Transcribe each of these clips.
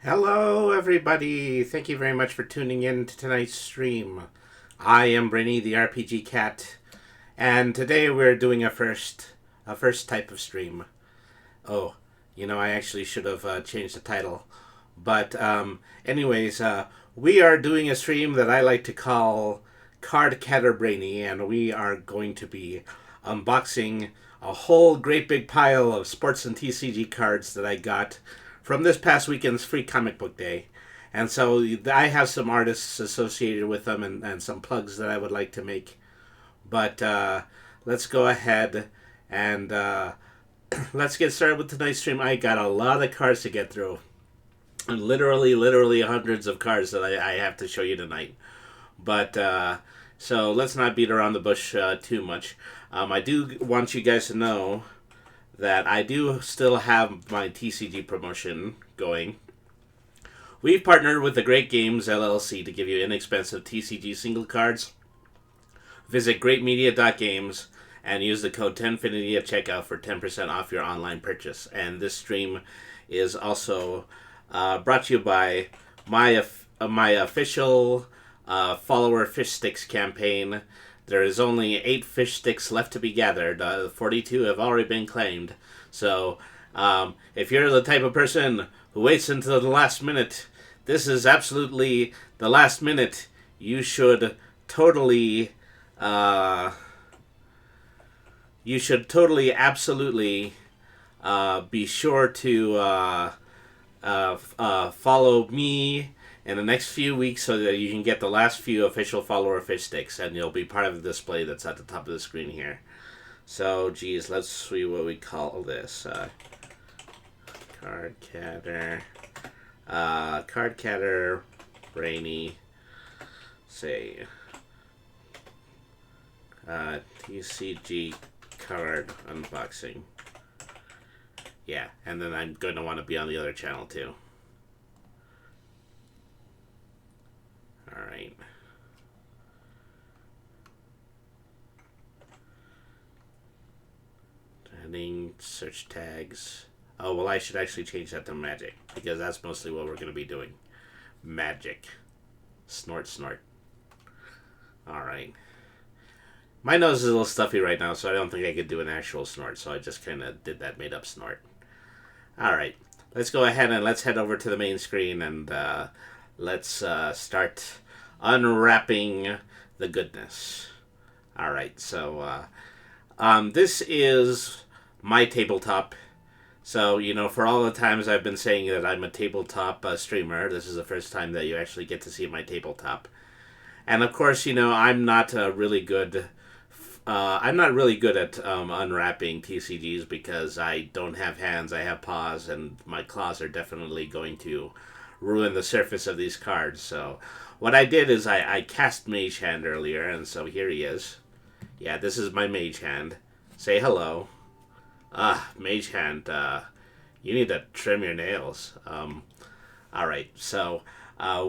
Hello, everybody. Thank you very much for tuning in to tonight's stream. I am Brainy, the RPG cat, and today we're doing a first type of stream. Oh, I actually should have changed the title, but anyways, we are doing a stream that I like to call Cardcatter Brainy, and we are going to be unboxing a whole great big pile of sports and TCG cards that I got from this past weekend's free comic book day. And so I have some artists associated with them and some plugs that I would like to make. But let's go ahead and let's get started with tonight's stream. I got a lot of cards to get through. Literally hundreds of cards that I have to show you tonight. But so let's not beat around the bush too much. I do want you guys to know that I do still have my TCG promotion going. We've partnered with the Great Games LLC to give you inexpensive TCG single cards. Visit greatmedia.games and use the code 10finity at checkout for 10% off your online purchase. And this stream is also brought to you by my official follower fish sticks campaign. There is only 8 fish sticks left to be gathered. 42 have already been claimed. So, if you're the type of person who waits until the last minute, this is absolutely the last minute. You should totally, absolutely be sure to follow me in the next few weeks so that you can get the last few official follower fish sticks, and you'll be part of the display that's at the top of the screen here. So, geez, let's see what we call this. Cardcatter Brainy, say, TCG card unboxing. Yeah, and then I'm going to want to be on the other channel too. Alright. Adding search tags. Oh, well, I should actually change that to magic, because that's mostly what we're going to be doing. Magic. Snort, snort. Alright. My nose is a little stuffy right now, so I don't think I could do an actual snort, so I just kind of did that made-up snort. Alright. Let's go ahead and let's head over to the main screen and let's start unwrapping the goodness. Alright, so this is my tabletop. So, for all the times I've been saying that I'm a tabletop streamer, this is the first time that you actually get to see my tabletop. And of course, I'm not really good. I'm not really good at unwrapping TCGs because I don't have hands, I have paws, and my claws are definitely going to ruin the surface of these cards. So what I did is I cast Mage Hand earlier, and so here he is. Yeah, this is my Mage Hand. Say hello. Mage Hand, you need to trim your nails. Alright, so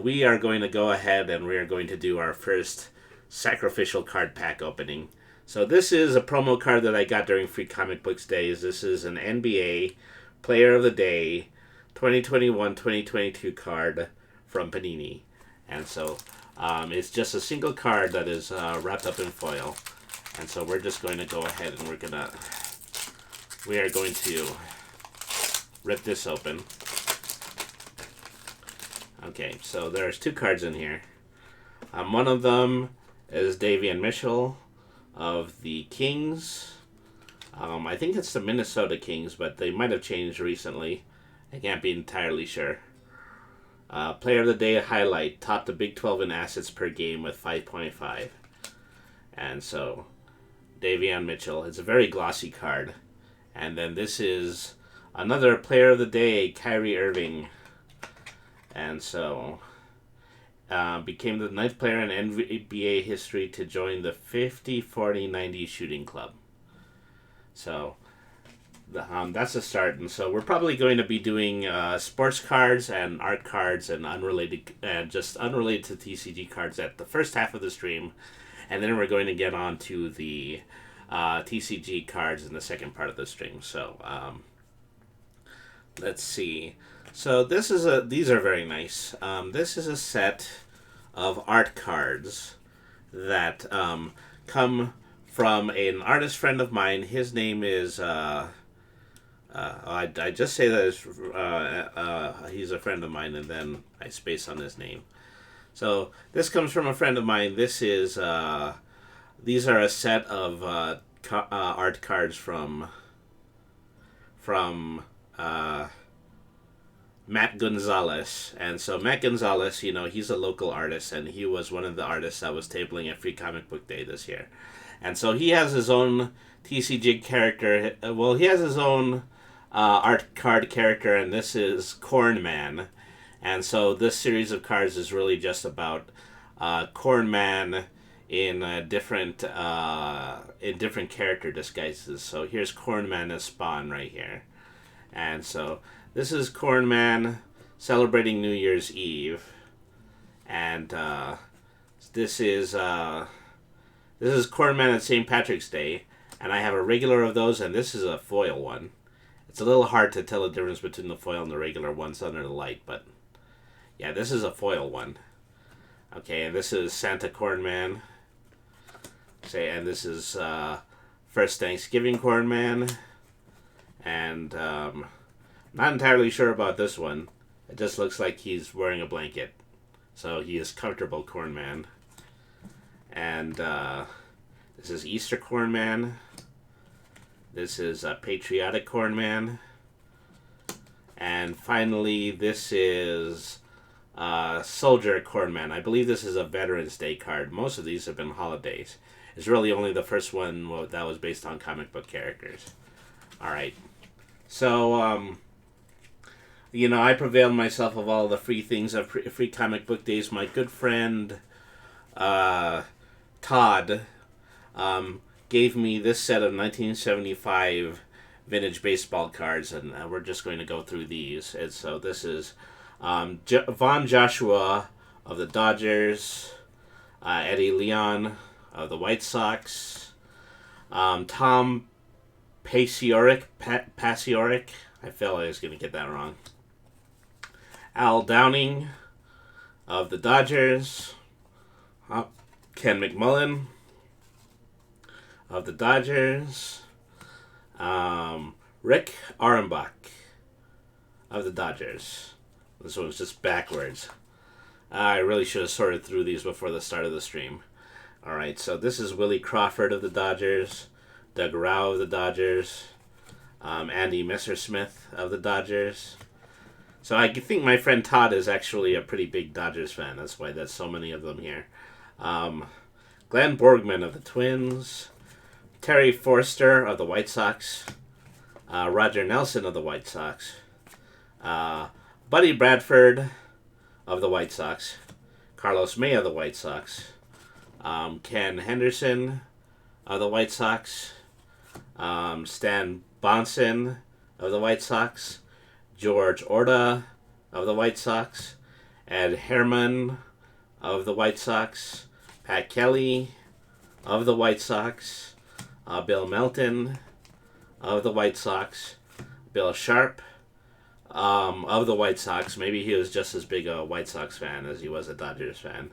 we are going to go ahead and we are going to do our first sacrificial card pack opening. So this is a promo card that I got during Free Comic Books Days. This is an NBA Player of the Day 2021-2022 card from Panini. And so it's just a single card that is wrapped up in foil. And so we're just going to go ahead and we are going to rip this open. Okay, so there's 2 cards in here. One of them is Davian Mitchell of the Kings. I think it's the Minnesota Kings, but they might have changed recently. I can't be entirely sure. Player of the Day highlight, topped the Big 12 in assets per game with 5.5. And so, Davian Mitchell. It's a very glossy card. And then this is another Player of the Day, Kyrie Irving. And so, became the 9th player in NBA history to join the 50-40-90 shooting club. So, that's a start. And so we're probably going to be doing sports cards and art cards and just unrelated to TCG cards at the first half of the stream. And then we're going to get on to the TCG cards in the second part of the stream. So, let's see. So these are very nice. This is a set of art cards that come from an artist friend of mine. His name is I just say that he's a friend of mine, and then I space on his name. So this comes from a friend of mine. These are a set of art cards from Matt Gonzalez. And so Matt Gonzalez, he's a local artist, and he was one of the artists that was tabling at Free Comic Book Day this year. And so he has his own TC Jig character. Well, he has his own art card character, and this is Corn Man. And so this series of cards is really just about Corn Man in different character disguises. So here's Corn Man as Spawn right here, and so this is Corn Man celebrating New Year's Eve, and this is Corn Man at St. Patrick's Day, and I have a regular of those, and this is a foil one. It's a little hard to tell the difference between the foil and the regular ones under the light, but yeah, this is a foil one. Okay, and this is Santa Corn Man. And this is First Thanksgiving Corn Man. And not entirely sure about this one. It just looks like he's wearing a blanket. So he is comfortable Corn Man. And this is Easter Corn Man. This is Patriotic Corn Man. And finally, this is Soldier Corn Man. I believe this is a Veterans Day card. Most of these have been holidays. It's really only the first one that was based on comic book characters. Alright. So, I prevailed myself of all the free things of free comic book days. My good friend Todd gave me this set of 1975 vintage baseball cards, and we're just going to go through these. And so this is Von Joshua of the Dodgers, Eddie Leon of the White Sox, Tom Paciorek, I felt I was going to get that wrong, Al Downing of the Dodgers, Ken McMullen of the Dodgers, Rick Auerbach of the Dodgers. This one's just backwards. I really should have sorted through these before the start of the stream. Alright, so this is Willie Crawford of the Dodgers, Doug Rao of the Dodgers, Andy Messersmith of the Dodgers. So I think my friend Todd is actually a pretty big Dodgers fan. That's why there's so many of them here. Glenn Borgman of the Twins, Terry Forster of the White Sox, Roger Nelson of the White Sox, Buddy Bradford of the White Sox, Carlos May of the White Sox, Ken Henderson of the White Sox, Stan Bonson of the White Sox, George Orta of the White Sox, Ed Herman of the White Sox, Pat Kelly of the White Sox, Bill Melton of the White Sox, Bill Sharp of the White Sox. Maybe he was just as big a White Sox fan as he was a Dodgers fan.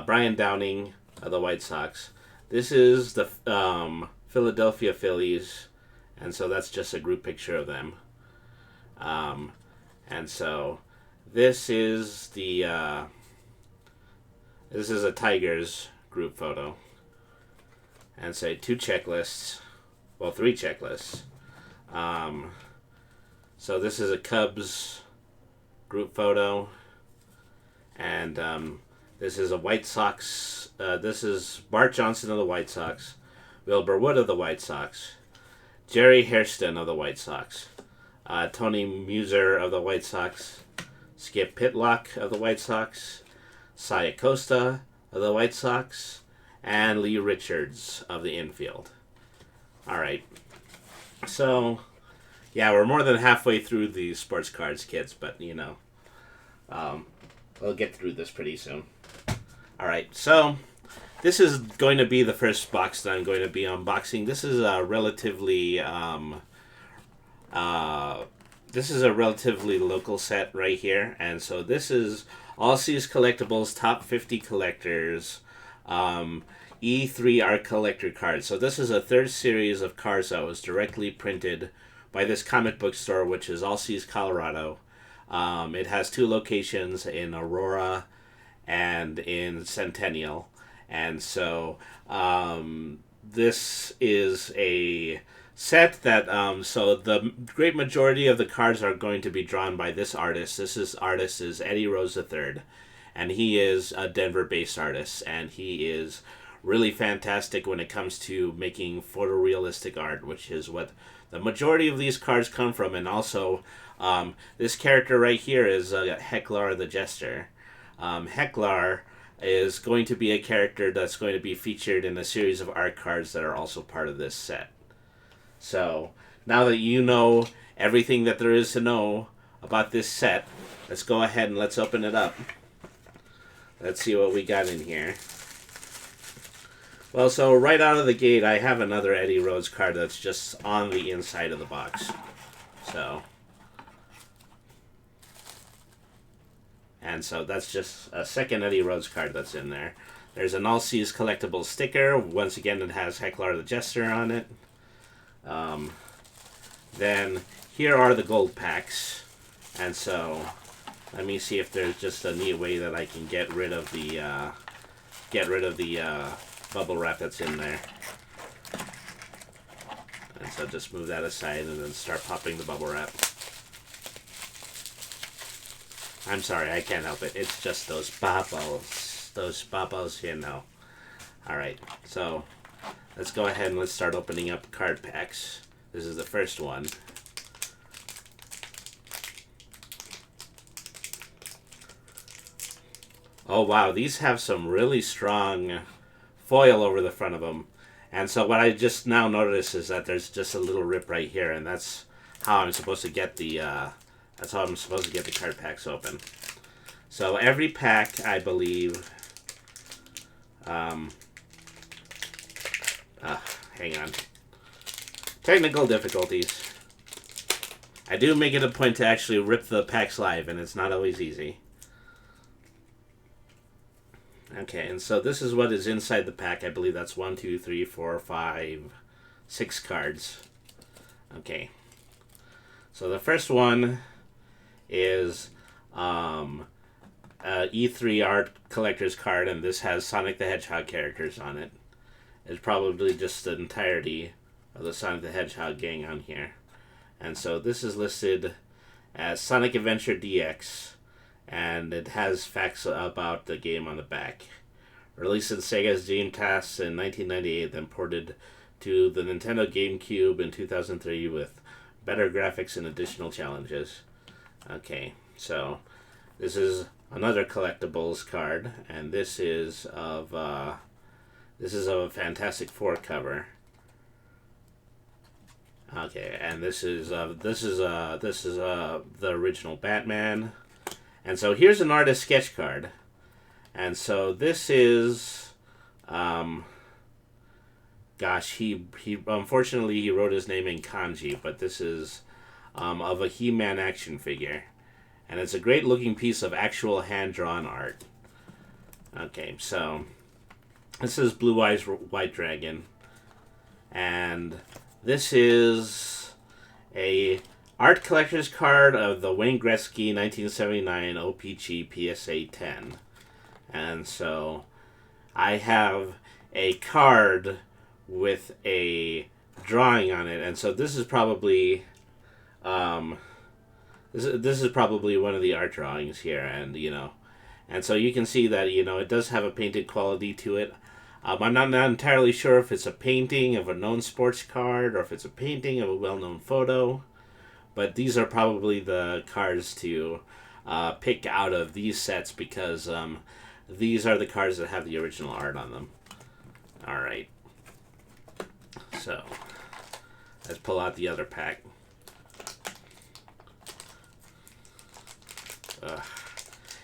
Brian Downing of the White Sox. This is the Philadelphia Phillies, and so that's just a group picture of them. And so this is a Tigers group photo, and say three checklists. So this is a Cubs group photo, and this is a White Sox. This is Bart Johnson of the White Sox, Wilbur Wood of the White Sox, Jerry Hairston of the White Sox, Tony Muser of the White Sox, Skip Pitlock of the White Sox, Cy Acosta of the White Sox, and Lee Richards of the infield. All right. So, yeah, we're more than halfway through the sports cards, kids, but, we'll get through this pretty soon. All right, so this is going to be the first box that I'm going to be unboxing. This is a relatively this is a relatively local set right here, and so this is All Seas Collectibles Top 50 Collectors E3 Art Collector cards. So this is a third series of cards that was directly printed by this comic book store, which is All Seas, Colorado. It has two locations in Aurora and in Centennial, and so this is a set that so the great majority of the cards are going to be drawn by this artist. Artist is Eddie Rose III, and he is a Denver-based artist, and he is really fantastic when it comes to making photorealistic art, which is what the majority of these cards come from. And also, this character right here is Hecklar the Jester. Hecklar is going to be a character that's going to be featured in a series of art cards that are also part of this set. So, now that you know everything that there is to know about this set, let's go ahead and let's open it up. Let's see what we got in here. Well, so right out of the gate, I have another Eddie Rhodes card that's just on the inside of the box. So, and so that's just a second Eddie Rhodes card that's in there. There's an All Seas Collectible sticker. Once again, it has Hecklar the Jester on it. Then here are the gold packs. And so, let me see if there's just a neat way that I can get rid of the bubble wrap that's in there. And so just move that aside and then start popping the bubble wrap. I'm sorry, I can't help it. It's just those bubbles. Those bubbles, you know. Alright, so let's go ahead and let's start opening up card packs. This is the first one. Oh wow, these have some really strong foil over the front of them. And so what I just now noticed is that there's just a little rip right here, and that's how I'm supposed to get the card packs open. So every pack, I believe, hang on. Technical difficulties. I do make it a point to actually rip the packs live, and it's not always easy. Okay, and so this is what is inside the pack. I believe that's 1, 2, 3, 4, 5, 6 cards. Okay. So the first one is E3 Art Collector's card, and this has Sonic the Hedgehog characters on it. It's probably just the entirety of the Sonic the Hedgehog gang on here. And so this is listed as Sonic Adventure DX, and it has facts about the game on the back. Released in Sega's Dreamcast in 1998, then ported to the Nintendo GameCube in 2003 with better graphics and additional challenges. Okay, so this is another collectibles card, and this is of a Fantastic Four cover. Okay, and this is the original Batman. And so here's an artist sketch card. And so this is, he unfortunately he wrote his name in kanji, but this is of a He-Man action figure. And it's a great looking piece of actual hand-drawn art. Okay, so this is Blue Eyes White Dragon. And this is a art collector's card of the Wayne Gretzky 1979 OPG PSA 10. And so I have a card with a drawing on it, and so this is probably this is probably one of the art drawings here, and and so you can see that it does have a painted quality to it. I'm not entirely sure if it's a painting of a known sports card or if it's a painting of a well-known photo, but these are probably the cards to pick out of these sets because these are the cards that have the original art on them. Alright. So, let's pull out the other pack.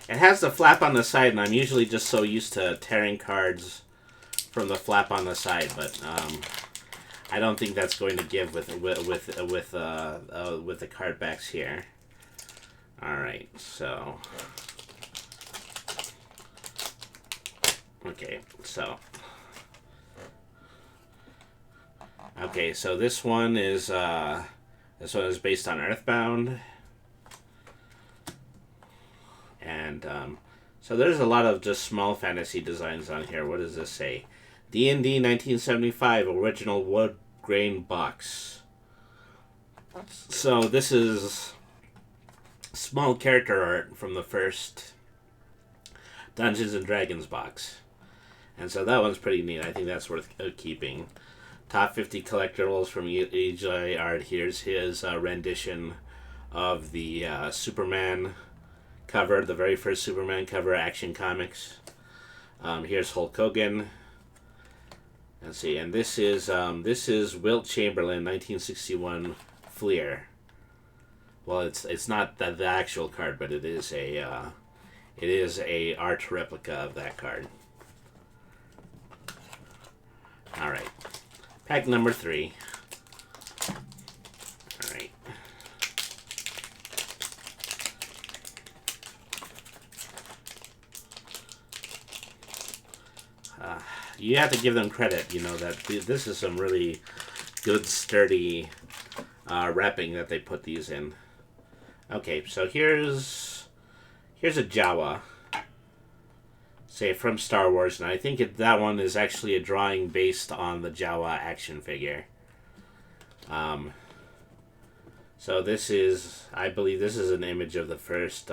It has the flap on the side, and I'm usually just so used to tearing cards from the flap on the side, but I don't think that's going to give with the card backs here. All right, so okay, so this one is based on Earthbound, and so there's a lot of just small fantasy designs on here. What does this say? D&D 1975 original wood grain box. So this is small character art from the first Dungeons and Dragons box. And so that one's pretty neat. I think that's worth keeping. Top 50 collectibles from EJ Art. Here's his rendition of the Superman cover, the very first Superman cover, Action Comics. Here's Hulk Hogan. Let's see, and this is Wilt Chamberlain, 1961 Fleer. Well, it's not the actual card, but it is a art replica of that card. All right, pack number 3. All right. You have to give them credit, that this is some really good, sturdy wrapping that they put these in. Okay, so here's a Jawa, say from Star Wars, and I think that one is actually a drawing based on the Jawa action figure. So this is, I believe this is an image of the first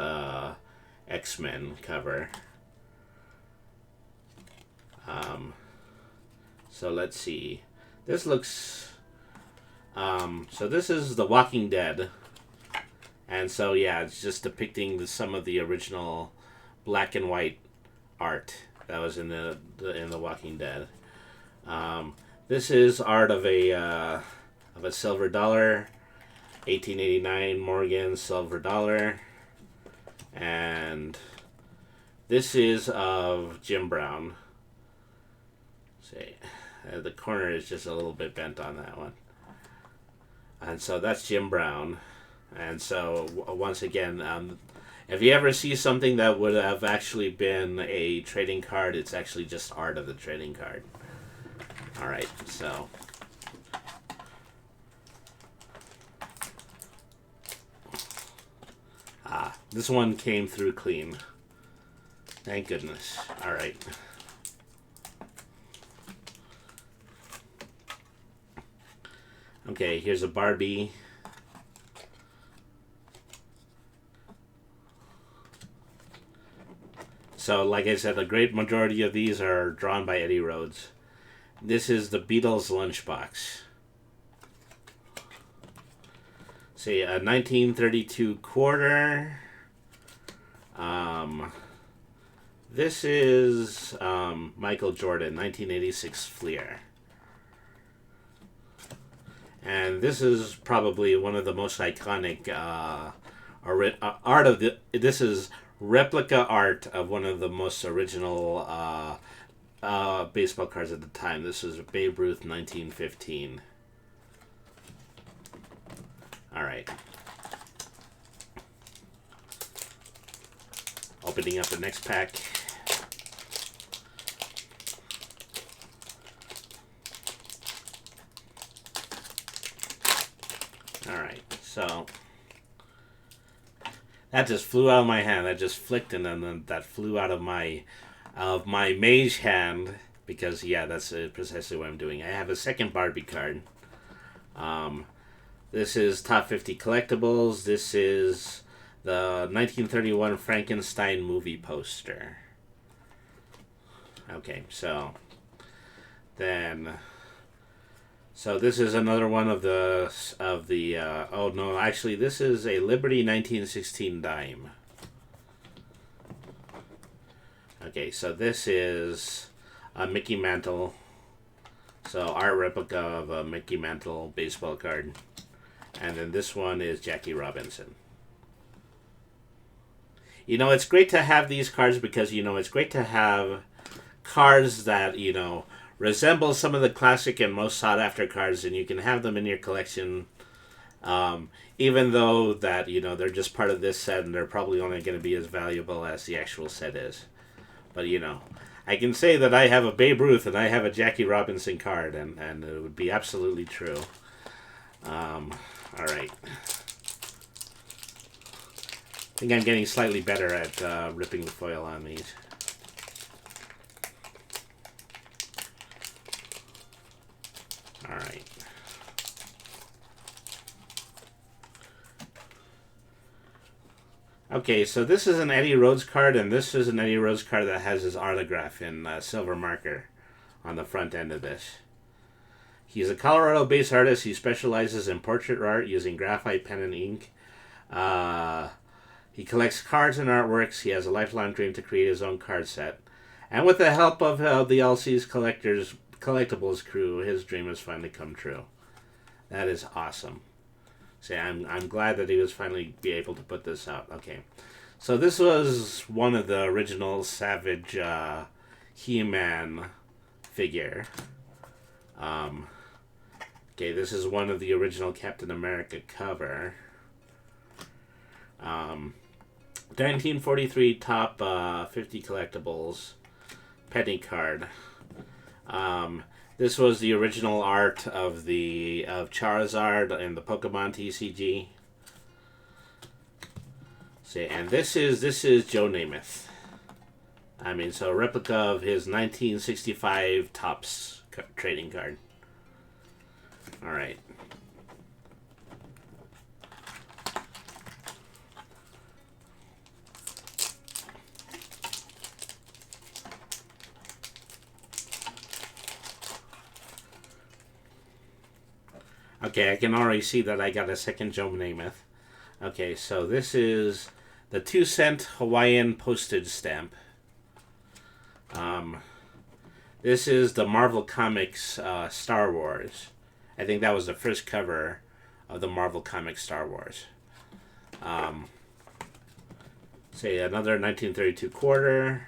X-Men cover. So let's see. This looks... so this is The Walking Dead. And so, yeah, it's just depicting some of the original black and white art that was in the Walking Dead. This is art of a silver dollar, 1889 Morgan silver dollar, and this is of Jim Brown. See, the corner is just a little bit bent on that one, and so that's Jim Brown. And so once again, if you ever see something that would have actually been a trading card, it's actually just art of the trading card. All right, so this one came through clean. Thank goodness. All right. Okay, here's a Barbie. So, like I said, the great majority of these are drawn by Eddie Rhodes. This is the Beatles lunchbox. See, a 1932 quarter. This is Michael Jordan, 1986 Fleer. And this is probably one of the most iconic art of the... This is replica art of one of the most original baseball cards at the time. This is Babe Ruth, 1915. All right. Opening up the next pack. All right, so that just flew out of my hand. That just flicked, and then that flew out of my mage hand, because yeah, that's precisely what I'm doing. I have a second Barbie card. This is Top 50 Collectibles. This is the 1931 Frankenstein movie poster. Okay, so this is another one of the oh no, actually this is a Liberty 1916 dime. Okay, so this is a Mickey Mantle. So art replica of a Mickey Mantle baseball card. And then this one is Jackie Robinson. It's great to have these cards because, it's great to have cards that, resemble some of the classic and most sought after cards, and you can have them in your collection. Even though that they're just part of this set, and they're probably only going to be as valuable as the actual set is. But I can say that I have a Babe Ruth and I have a Jackie Robinson card, and it would be absolutely true. All right. I think I'm getting slightly better at ripping the foil on these. All right. Okay, so this is an Eddie Rhodes card, and this is an Eddie Rhodes card that has his autograph in silver marker on the front end of this. He's a Colorado-based artist. He specializes in portrait art using graphite pen and ink. He collects cards and artworks. He has a lifelong dream to create his own card set. And with the help of the LC's collectibles crew, his dream has finally come true. That is awesome. See, I'm glad that he was finally be able to put this out. Okay, so this was one of the original Savage He-Man figure. Okay, this is one of the original Captain America cover. 1943 top 50 collectibles penny card. This was the original art of Charizard in the Pokemon TCG. See, and this is Joe Namath. I mean, so a replica of his 1965 Topps trading card. All right. Okay, I can already see that I got a second Joe Namath. Okay, so this is the 2-cent Hawaiian postage stamp. This is the Marvel Comics Star Wars. I think that was the first cover of the Marvel Comics Star Wars. Say another 1932 quarter.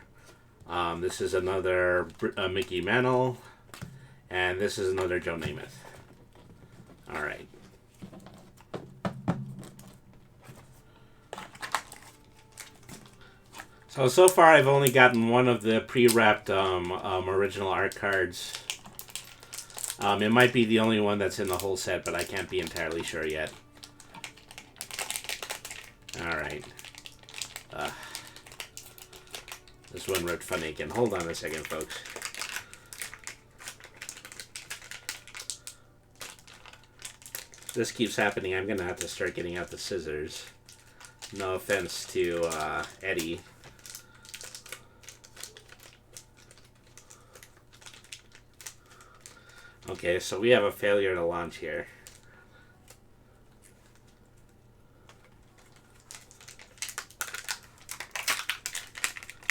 This is another Mickey Mantle. And this is another Joe Namath. All right. So far I've only gotten one of the pre-wrapped original art cards. It might be the only one that's in the whole set, but I can't be entirely sure yet. All right. This one ripped funny again. Hold on a second, folks. This keeps happening. I'm going to have to start getting out the scissors. No offense to Eddie. Okay, so we have a failure to launch here.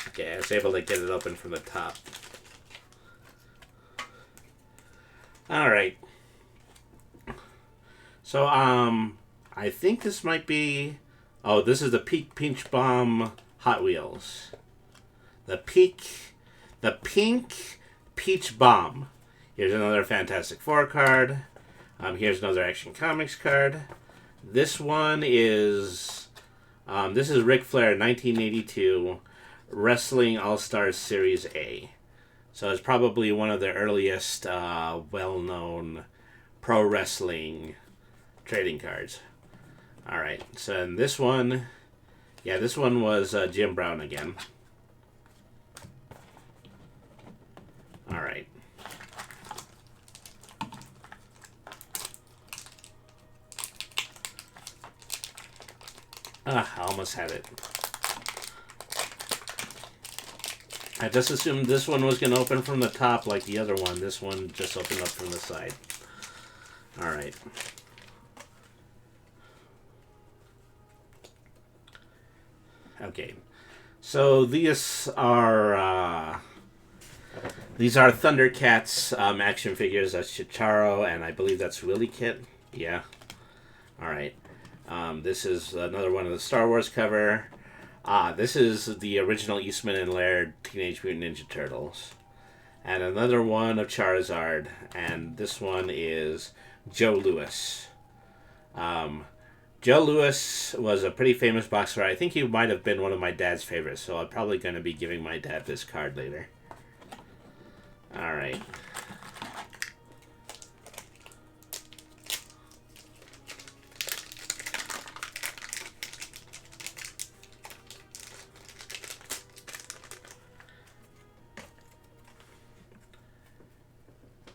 Okay, I was able to get it open from the top. Alright. So, I think this might be... Oh, this is the Pink Bomb Hot Wheels. The Pink Peach Bomb. Here's another Fantastic Four card. Here's another Action Comics card. This one is... this is Ric Flair, 1982, Wrestling All-Stars Series A. So it's probably one of the earliest well-known pro wrestling trading cards. Alright, so in this one... Yeah, this one was Jim Brown again. Alright. I almost had it. I just assumed this one was going to open from the top like the other one. This one just opened up from the side. Alright. Okay. So these are Thundercats action figures. That's Chicharo, and I believe that's Willy Kit. Yeah. Alright. This is another one of the Star Wars cover. This is the original Eastman and Laird Teenage Mutant Ninja Turtles. And another one of Charizard. And this one is Joe Louis. Um, Joe Louis was a pretty famous boxer. I think he might have been one of my dad's favorites, so I'm probably going to be giving my dad this card later. Alright.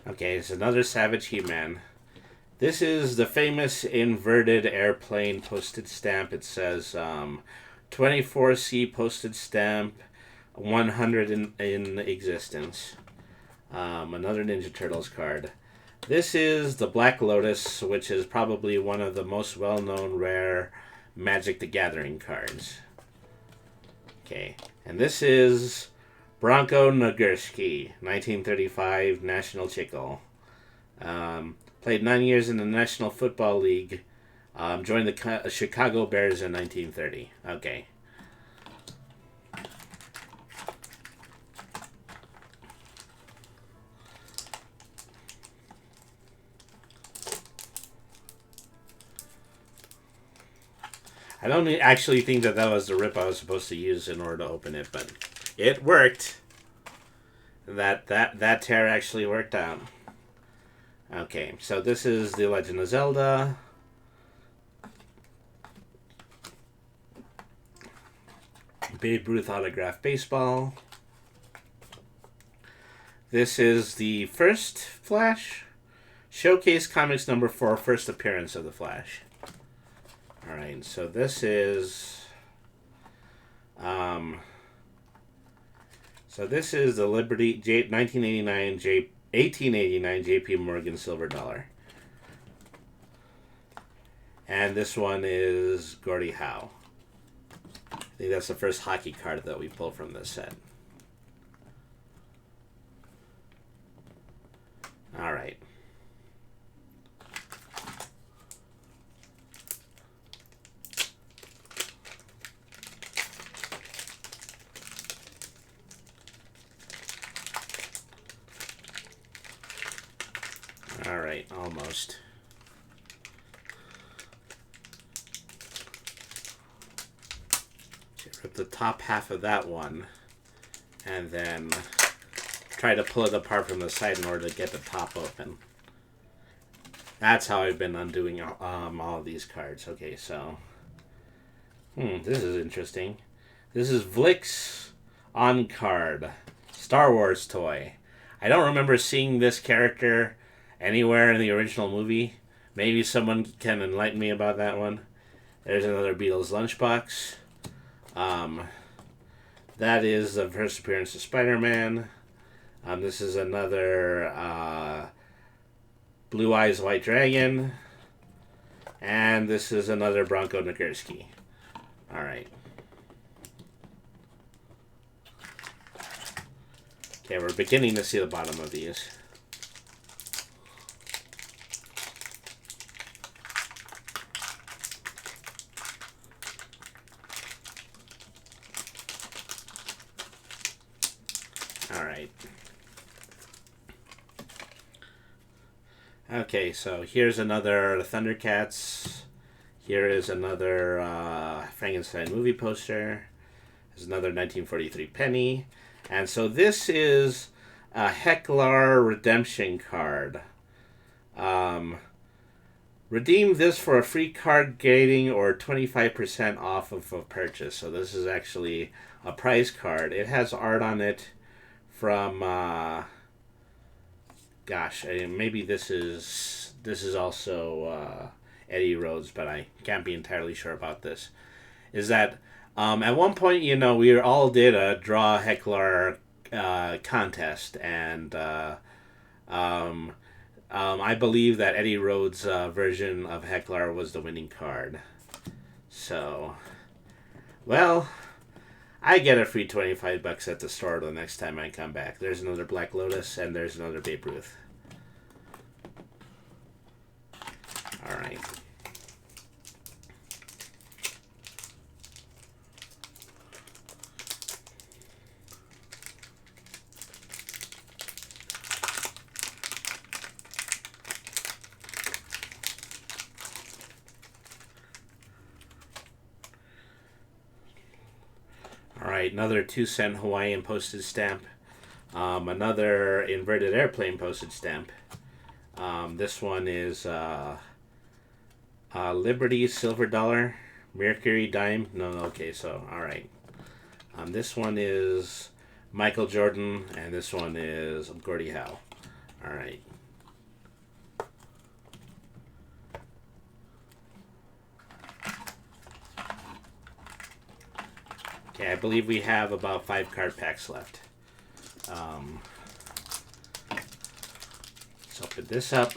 Okay, it's another Savage He-Man. This is the famous inverted airplane postage stamp. It says 24C postage stamp, 100 in existence. Another Ninja Turtles card. This is the Black Lotus, which is probably one of the most well-known rare Magic the Gathering cards. Okay, and this is Bronco Nagurski, 1935 National Chickle. Played 9 years in the National Football League. Joined the Chicago Bears in 1930. Okay. I don't actually think that was the rip I was supposed to use in order to open it, but it worked. That tear actually worked out. Okay, so this is The Legend of Zelda. Babe Ruth autograph baseball. This is the first Flash. Showcase Comics number 4, first appearance of the Flash. Alright, so this is the Liberty 1989 1889 JP Morgan Silver Dollar. And this one is Gordie Howe. I think that's the first hockey card that we pulled from this set. Alright. Alright, almost. Rip the top half of that one and then try to pull it apart from the side in order to get the top open. That's how I've been undoing all of these cards. Okay, so this is interesting. This is Vlix on card, Star Wars toy. I don't remember seeing this character anywhere in the original movie. Maybe someone can enlighten me about that one. There's another Beatles lunchbox. That is the first appearance of Spider-Man. This is another Blue Eyes White Dragon. And this is another Bronco Nagurski. Alright. Okay, we're beginning to see the bottom of these. Alright. Okay, so here's another Thundercats. Here is another Frankenstein movie poster. There's another 1943 penny. And so this is a Hecklar redemption card. Redeem this for a free card grading or 25% off of a purchase. So this is actually a prize card. It has art on it from maybe this is also Eddie Rhodes, but I can't be entirely sure about this. Is that at one point, we all did a draw Hecklar contest, and I believe that Eddie Rhodes' version of Hecklar was the winning card. So, well, I get a free $25 at the store the next time I come back. There's another Black Lotus, and there's another Babe Ruth. Alright. All right, another 2-cent Hawaiian postage stamp. Another inverted airplane postage stamp. This one is Liberty silver dollar, Mercury dime. No, okay, so all right. This one is Michael Jordan, and this one is Gordie Howe. All right. Okay, I believe we have about 5 card packs left. Let's open this up.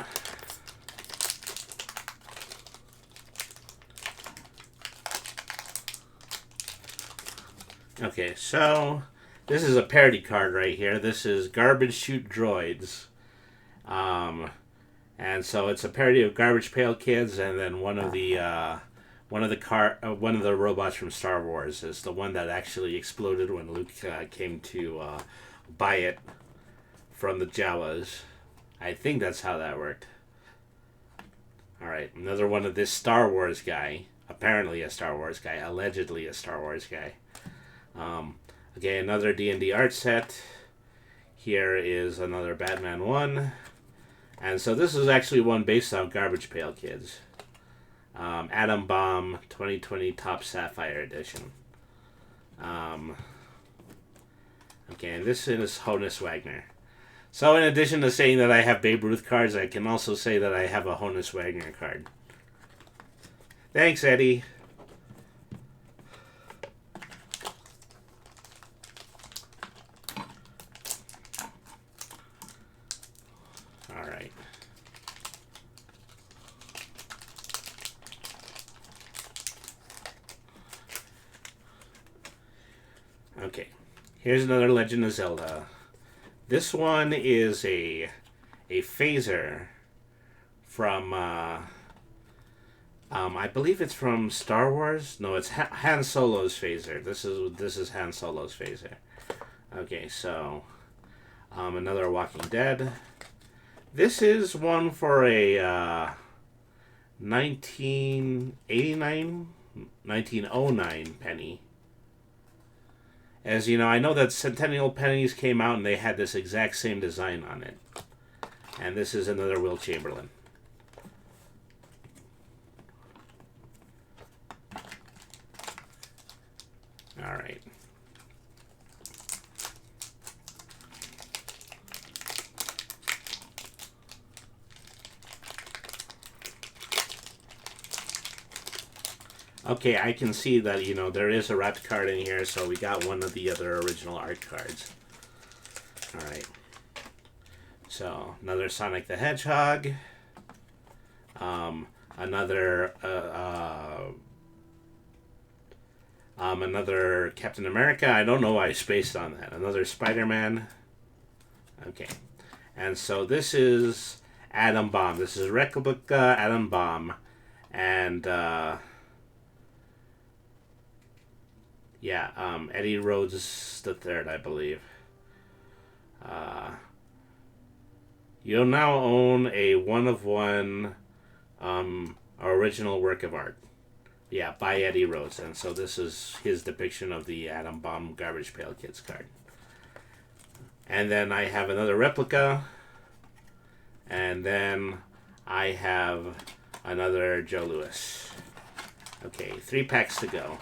Okay, so this is a parody card right here. This is Garbage Chute Droids. And so it's a parody of Garbage Pail Kids, and then one of the robots from Star Wars is the one that actually exploded when Luke came to buy it from the Jawas. I think that's how that worked. All right, another one of this Star Wars guy. Apparently a Star Wars guy. Allegedly a Star Wars guy. Okay, another D&D art set. Here is another Batman one. And so this is actually one based on Garbage Pail Kids. Atom Bomb 2020 Top Sapphire Edition. Okay, and this is Honus Wagner. So in addition to saying that I have Babe Ruth cards, I can also say that I have a Honus Wagner card. Thanks, Eddie. All right. Okay, here's another Legend of Zelda. This one is a phaser from I believe it's from Star Wars. No, it's Han Solo's phaser. This is Han Solo's phaser. Okay, so another Walking Dead. This is one for a 1909 penny. As you know, I know that Centennial pennies came out and they had this exact same design on it. And this is another Will Chamberlain. All right. Okay, I can see that, you know, there is a wrapped card in here, so we got one of the other original art cards. Alright. So, another Sonic the Hedgehog. Another Captain America. I don't know why I spaced on that. Another Spider-Man. Okay. And so this is Atom Bomb. This is Replica Atom Bomb. And, yeah, Eddie Rhodes III, I believe. You'll now own a one-of-one original work of art. Yeah, by Eddie Rhodes. And so this is his depiction of the Atom Bomb Garbage Pail Kids card. And then I have another replica. And then I have another Joe Louis. Okay, 3 packs to go.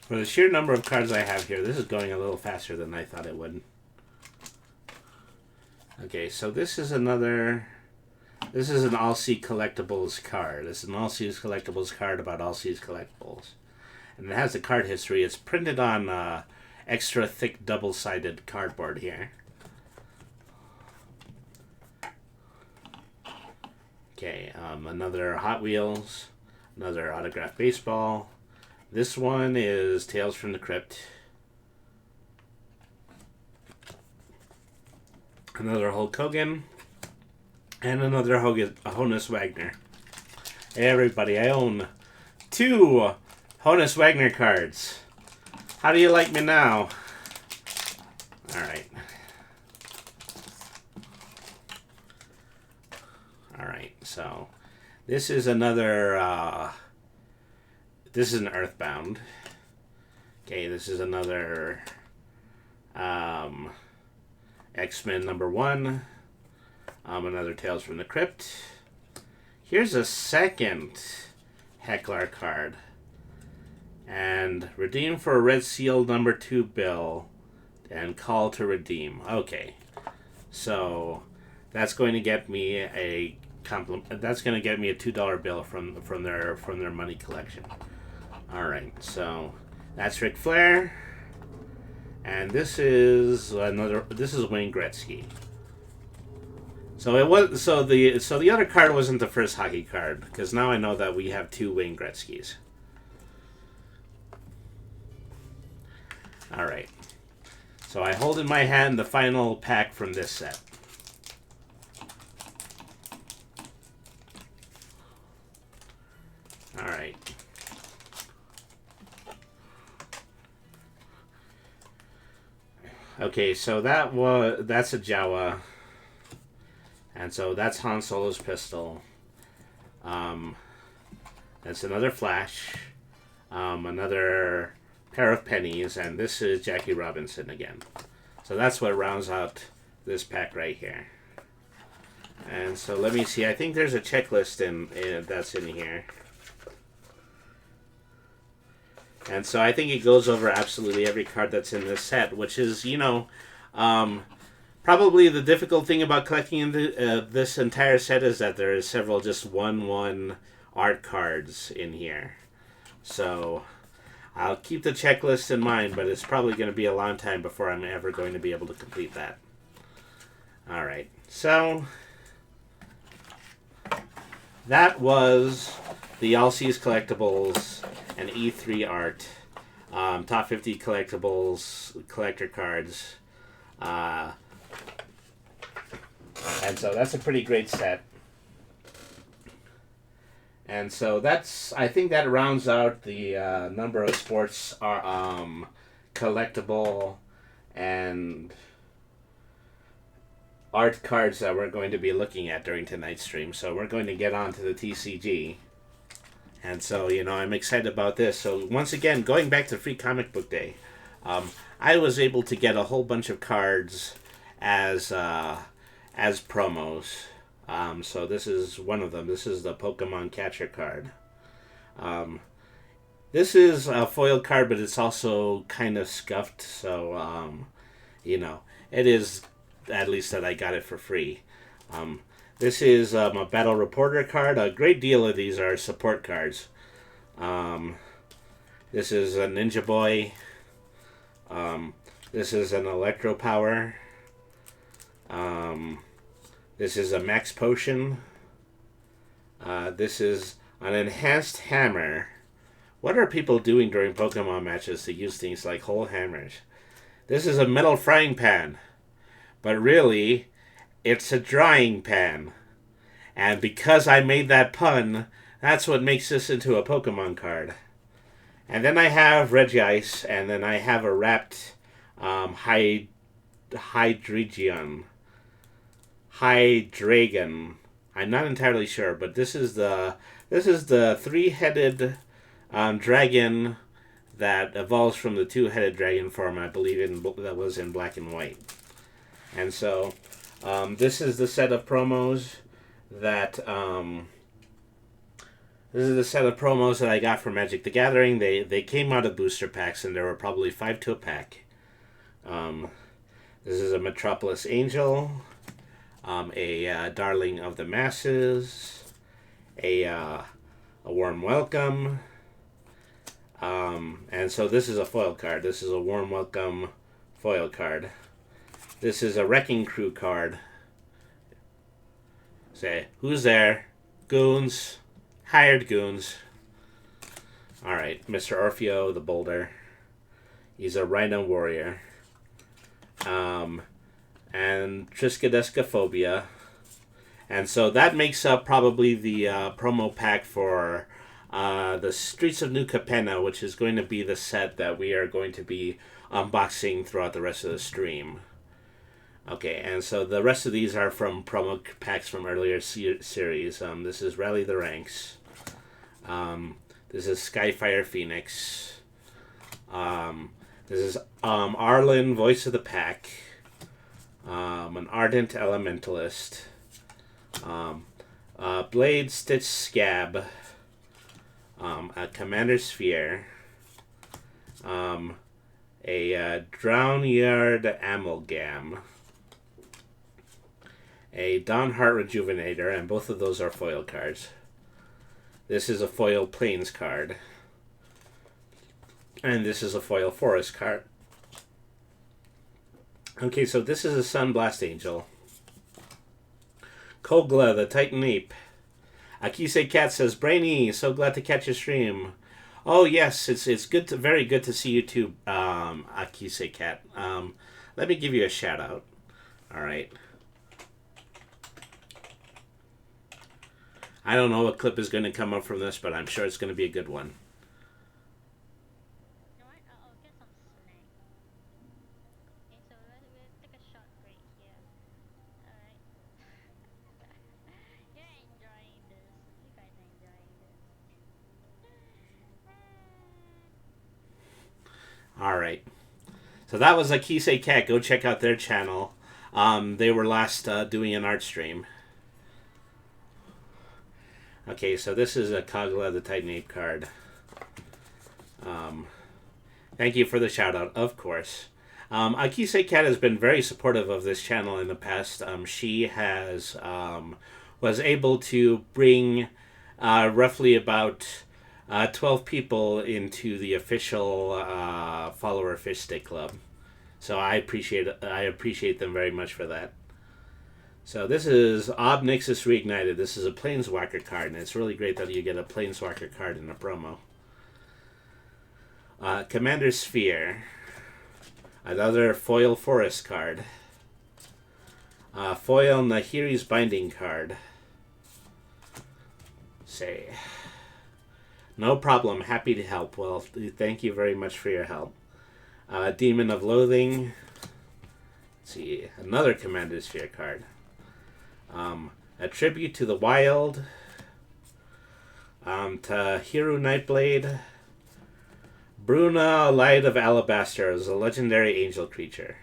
For the sheer number of cards I have here, this is going a little faster than I thought it would. Okay, so this is an All-C Collectibles card. This is an All-C Collectibles card about All-C's Collectibles. And it has the card history. It's printed on extra thick double-sided cardboard here. Okay, another Hot Wheels, another autographed baseball. This one is Tales from the Crypt. Another Hulk Hogan. And another Honus Wagner. Hey everybody, I own 2 Honus Wagner cards. How do you like me now? Alright. so this is another, this is an Earthbound. Okay, this is another X-Men #1. Another Tales from the Crypt. Here's a second Heckler card. And redeem for a Red Seal #2 bill. And call to redeem. Okay. So that's going to get me a compliment. That's going to get me a $2 bill from their money collection. All right. So that's Ric Flair, and this is Wayne Gretzky. So the other card wasn't the first hockey card, because now I know that we have 2 Wayne Gretzkys. All right. So I hold in my hand the final pack from this set. All right. Okay, so that's a Jawa, and so that's Han Solo's pistol. That's another Flash, another pair of pennies, and this is Jackie Robinson again. So that's what rounds out this pack right here. And so let me see. I think there's a checklist that's in here. And so I think it goes over absolutely every card that's in this set, which is, probably the difficult thing about collecting this entire set is that there is several just 1/1 art cards in here. So I'll keep the checklist in mind, but it's probably going to be a long time before I'm ever going to be able to complete that. All right, so that was the All-Seas Collectibles and E3 Art Top 50 Collectibles Collector Cards. And so that's a pretty great set. And so I think that rounds out the number of sports collectible and art cards that we're going to be looking at during tonight's stream. So we're going to get on to the TCG. And so, I'm excited about this. So once again, going back to Free Comic Book Day, I was able to get a whole bunch of cards as promos. So this is one of them. This is the Pokemon Catcher card. This is a foil card, but it's also kind of scuffed. So, it is at least that I got it for free. This is a Battle Reporter card. A great deal of these are support cards. This is a Ninja Boy. This is an Electro Power. This is a Max Potion. This is an Enhanced Hammer. What are people doing during Pokemon matches to use things like whole hammers? This is a Metal Frying Pan. But really, it's a drying pan. And because I made that pun, that's what makes this into a Pokemon card. And then I have Regice, and then I have a wrapped Hydreigon. I'm not entirely sure, but this is the 3-headed dragon that evolves from the 2-headed dragon form, I believe, that was in black and white. And so this is the set of promos that I got from Magic the Gathering. They came out of booster packs, and there were probably 5 to a pack. This is a Metropolis Angel, a Darling of the Masses, a Warm Welcome, and so this is a foil card. This is a Warm Welcome foil card. This is a Wrecking Crew card. Say, who's there? Goons. Hired goons. Alright, Mr. Orfeo the Boulder. He's a Rhino Warrior. And Triskaidekaphobia. And so that makes up probably the promo pack for the Streets of New Capenna, which is going to be the set that we are going to be unboxing throughout the rest of the stream. Okay, and so the rest of these are from promo packs from earlier series. This is Rally the Ranks. This is Skyfire Phoenix. This is Arlen, Voice of the Pack. An Ardent Elementalist. Blade Stitch Scab. A Commander Sphere. A Drownyard Amalgam. A Dawnheart Rejuvenator, and both of those are foil cards. This is a foil Plains card. And this is a foil Forest card. Okay, so this is a Sunblast Angel. Kogla, the Titan Ape. Akise Cat says, Brainy, so glad to catch your stream. Oh yes, it's good to, very good to see you too, Akise Cat. Let me give you a shout out. Alright. I don't know what clip is going to come up from this, but I'm sure it's going to be a good one. You know what? I'll get some snack. Okay, so we'll take a short break here. Alright. You're enjoying this. You guys are enjoying this. Alright. So that was Akise Cat. Go check out their channel. They were last doing an art stream. Okay, so this is a Kogla, the Titan Ape card. Thank you for the shout out, of course. Akise Cat has been very supportive of this channel in the past. She has was able to bring roughly about 12 people into the official follower Fish Stick Club. So I appreciate them very much for that. So this is Ob Nixus Reignited. This is a Planeswalker card, and it's really great that you get a Planeswalker card in a promo. Commander Sphere. Another foil Forest card. Foil Nahiri's Binding card. Say. No problem. Happy to help. Well, thank you very much for your help. Demon of Loathing. Let's see. Another Commander Sphere card. A Tribute to the Wild. Tahiru Nightblade. Bruna, Light of Alabaster, is a legendary angel creature.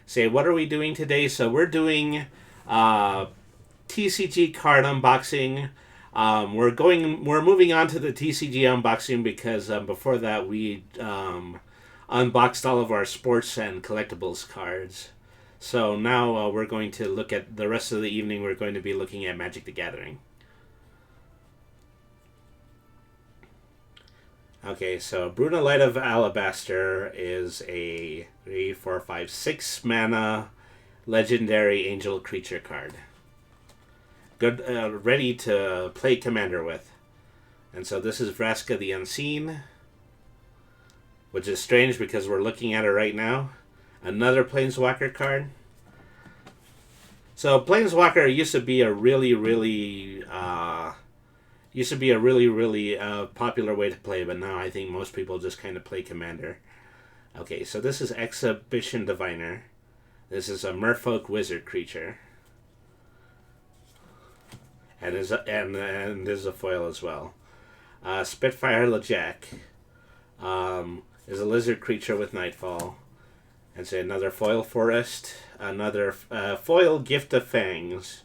Say, what are we doing today? So we're doing TCG card unboxing. We're moving on to the TCG unboxing because before that we unboxed all of our sports and collectibles cards. So now we're going to look at the rest of the evening. We're going to be looking at Magic the Gathering. Okay, so Bruna, Light of Alabaster is a 3, 4, 5, 6 mana legendary angel creature card. Good, ready to play Commander with. And so this is Vraska the Unseen, which is strange because we're looking at it right now. Another Planeswalker card. So Planeswalker used to be a really popular way to play, but now I think most people just kind of play Commander. Okay, so this is Exhibition Diviner. This is a Merfolk Wizard creature. And there's a foil as well. Spitfire LeJack is a lizard creature with Nightfall. And say another foil Forest, another foil Gift of Fangs,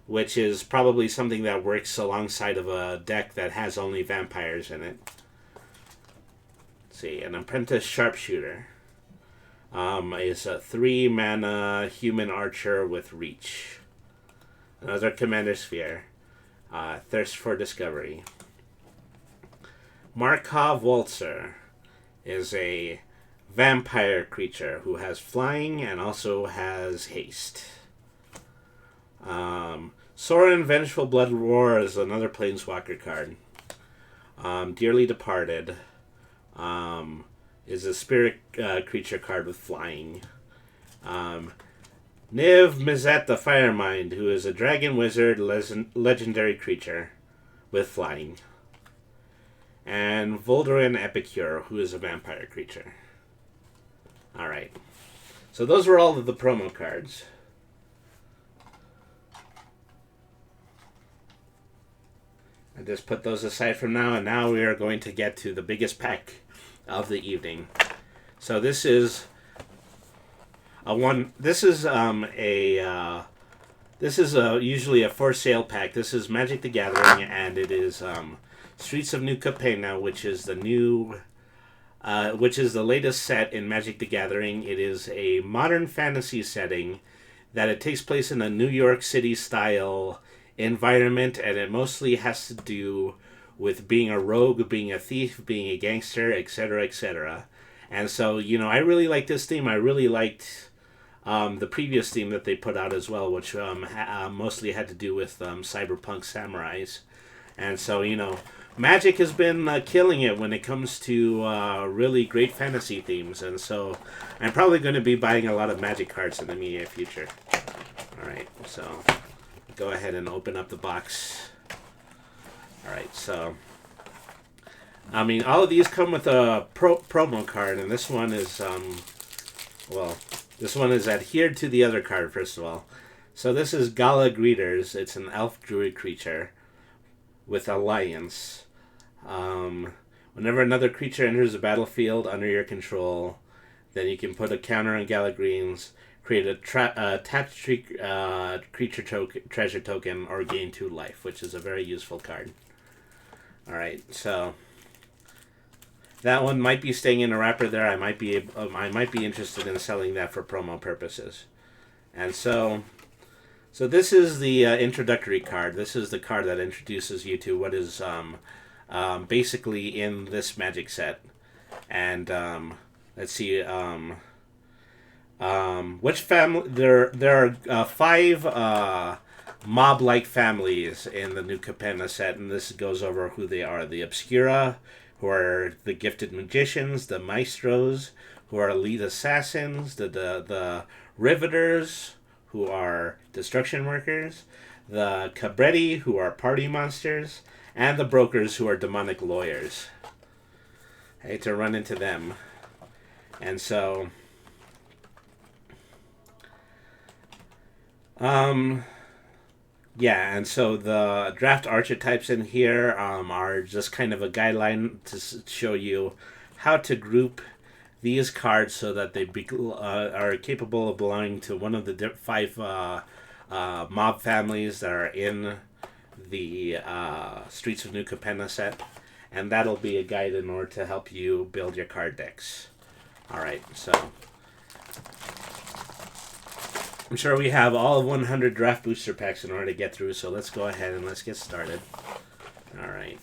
which is probably something that works alongside of a deck that has only vampires in it. Let's see, an Apprentice Sharpshooter is a 3 mana human archer with reach. Another Commander Sphere, Thirst for Discovery. Markov Waltzer is a vampire creature who has flying and also has haste. Sorin, Vengeful Blood Roar is another Planeswalker card. Dearly Departed is a spirit creature card with flying. Niv Mizzet the Firemind, who is a dragon wizard legendary creature with flying. And Vol'daren Epicure, who is a vampire creature. Alright. So those were all of the promo cards. I just put those aside from now, and now we are going to get to the biggest pack of the evening. So this is a one. This is usually a for sale pack. This is Magic the Gathering, and it is Streets of New Capenna, which is the latest set in Magic the Gathering. It is a modern fantasy setting that it takes place in a New York City style environment, and it mostly has to do with being a rogue, being a thief, being a gangster, etc., etc. And so, I really like this theme. I really liked the previous theme that they put out as well, which mostly had to do with cyberpunk samurais. And so, Magic has been killing it when it comes to really great fantasy themes. And so I'm probably going to be buying a lot of Magic cards in the immediate future. Alright, so go ahead and open up the box. Alright, so all of these come with a promo card, and this one is, this one is adhered to the other card, first of all. So this is Gala Greeters. It's an elf druid creature with Alliance. Whenever another creature enters the battlefield under your control, then you can put a counter on Gala Greens, create a tapped creature treasure token, or gain 2 life, which is a very useful card. Alright, so that one might be staying in a wrapper there. I might be interested in selling that for promo purposes. And so this is the introductory card. This is the card that introduces you to what is basically in this Magic set. And let's see, which family? There are 5 mob-like families in the New Capenna set, and this goes over who they are. The Obscura, who are the gifted magicians, the Maestros, who are elite assassins, the Riveters, who are destruction workers, the Cabretti, who are party monsters, and the Brokers, who are demonic lawyers. I hate to run into them. And so yeah, and so the draft archetypes in here are just kind of a guideline to show you how to group these cards so that they are capable of belonging to one of the 5 mob families that are in the Streets of New Capenna set. And that'll be a guide in order to help you build your card decks. Alright, so I'm sure we have all 100 draft booster packs in order to get through, so let's go ahead and let's get started. Alright.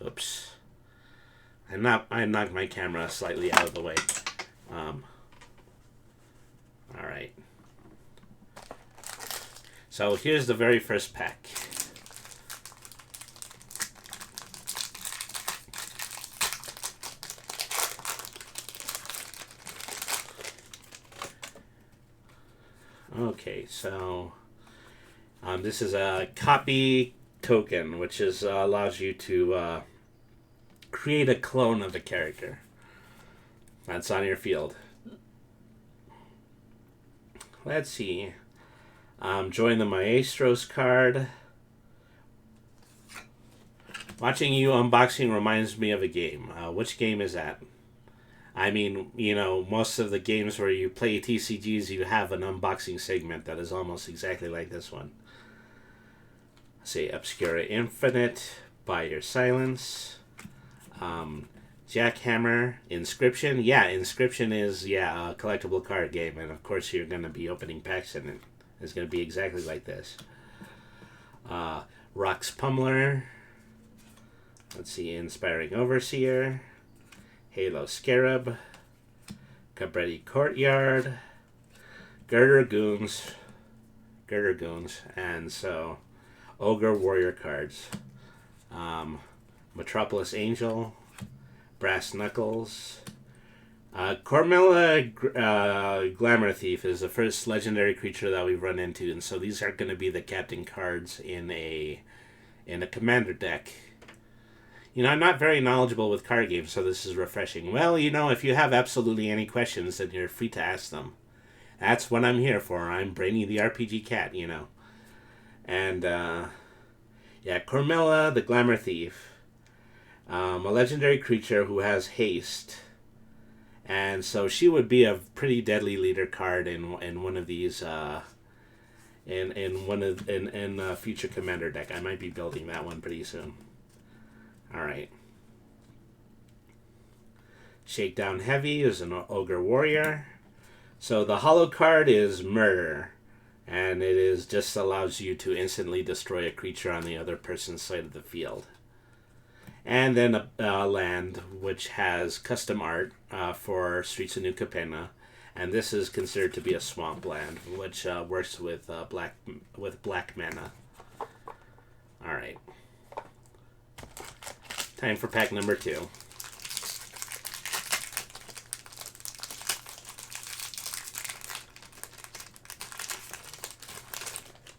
Oops. I knocked my camera slightly out of the way. Alright. So here's the very first pack. Okay, so this is a copy token, which allows you to create a clone of the character that's on your field. Let's see. Join the Maestros card. Watching you unboxing reminds me of a game. Which game is that? I mean, most of the games where you play TCGs, you have an unboxing segment that is almost exactly like this one. Say Obscura Infinite, Buy Your Silence, Jackhammer, Inscription. Yeah, Inscription is, a collectible card game, and of course you're going to be opening packs in it. It's going to be exactly like this. Rock's Pummeler. Let's see, Inspiring Overseer. Halo Scarab, Cabretti Courtyard, Girder Goons, and so Ogre Warrior cards. Metropolis Angel, Brass Knuckles. Cormilla Glamour Thief is the first legendary creature that we've run into, and so these are going to be the captain cards in a commander deck. I'm not very knowledgeable with card games, so this is refreshing. Well, if you have absolutely any questions, then you're free to ask them. That's what I'm here for. I'm Brainy the RPG Cat. And, yeah, Cormilla, the Glamour Thief. A legendary creature who has haste. And so she would be a pretty deadly leader card in one of these, in a future commander deck. I might be building that one pretty soon. Alright. Shakedown Heavy is an Ogre Warrior. So the hollow card is Murder. And it is just allows you to instantly destroy a creature on the other person's side of the field. And then a land which has custom art for Streets of New Capenna. And this is considered to be a swamp land, which works with black mana. Alright. Time for pack number 2.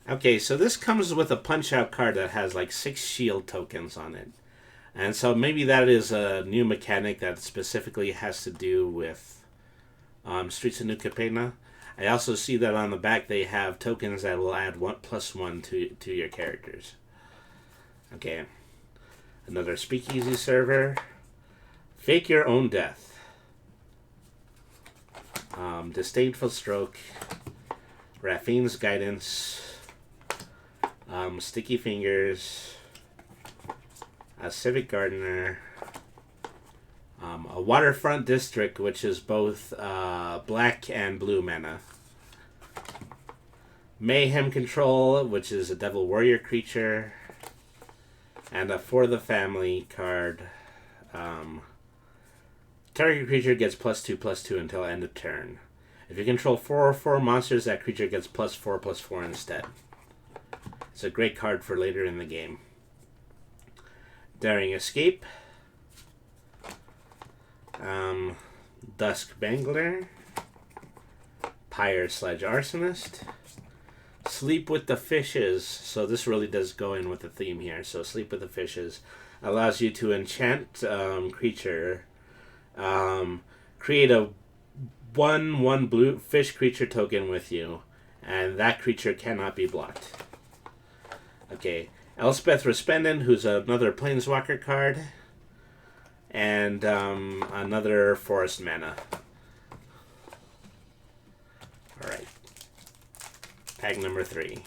Okay, so this comes with a punch-out card that has like 6 shield tokens on it. And so maybe that is a new mechanic that specifically has to do with Streets of New Capenna. I also see that on the back they have tokens that will add 1+1 to your characters. Okay. Another Speakeasy server. Fake Your Own Death. Disdainful Stroke. Raffine's Guidance. Sticky Fingers. A Civic Gardener. A Waterfront District, which is both black and blue mana. Mayhem Control, which is a Devil Warrior creature. And a For the Family card. Target creature gets +2/+2 until end of turn. If you control 4 or 4 monsters, that creature gets +4/+4 instead. It's a great card for later in the game. Daring Escape. Dusk Bangler. Pyre Sledge Arsonist. Sleep with the Fishes. So this really does go in with the theme here. So Sleep with the Fishes allows you to enchant creature. Create a 1/1 blue fish creature token with you. And that creature cannot be blocked. Okay. Elspeth Resplendent, who's another Planeswalker card. And another Forest Mana. Alright. Pack number 3.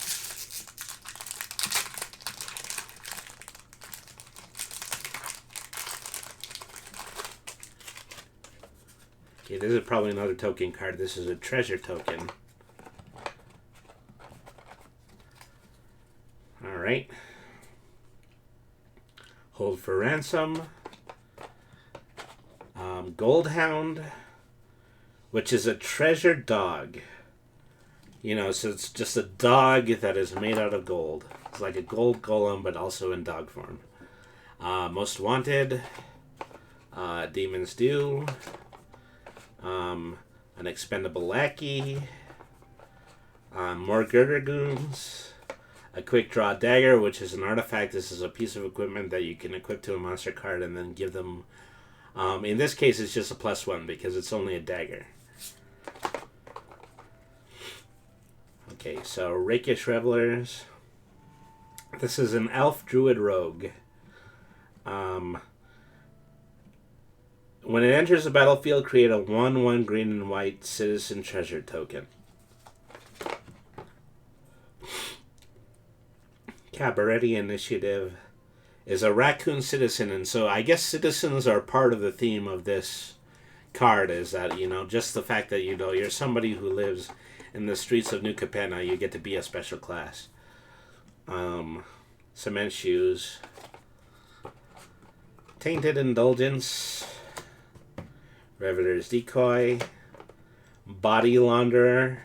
Okay, this is probably another token card. This is a treasure token. Alright. Hold for Ransom. Goldhound, which is a treasure dog. So it's just a dog that is made out of gold. It's like a gold golem, but also in dog form. Most Wanted, Demon's Due, an Expendable Lackey, more Girdergoons, a Quick Draw Dagger, which is an artifact. This is a piece of equipment that you can equip to a monster card and then give them. In this case, it's just a +1 because it's only a dagger. Okay, so Rakish Revelers. This is an Elf Druid Rogue. When it enters the battlefield, create a 1/1 green and white citizen treasure token. Cabaretti Initiative is a raccoon citizen, and so I guess citizens are part of the theme of this card, is that, just the fact that, you're somebody who lives in the streets of New Capenna, you get to be a special class. Cement Shoes. Tainted Indulgence. Reveler's Decoy. Body Launderer.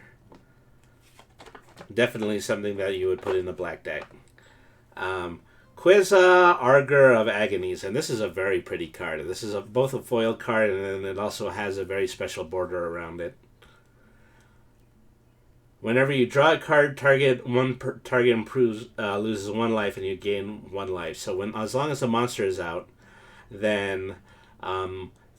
Definitely something that you would put in the black deck. Quiza, Arger of Agonies, and this is a very pretty card. This is both a foil card, and then it also has a very special border around it. Whenever you draw a card, target loses 1 life, and you gain 1 life. So as long as the monster is out, then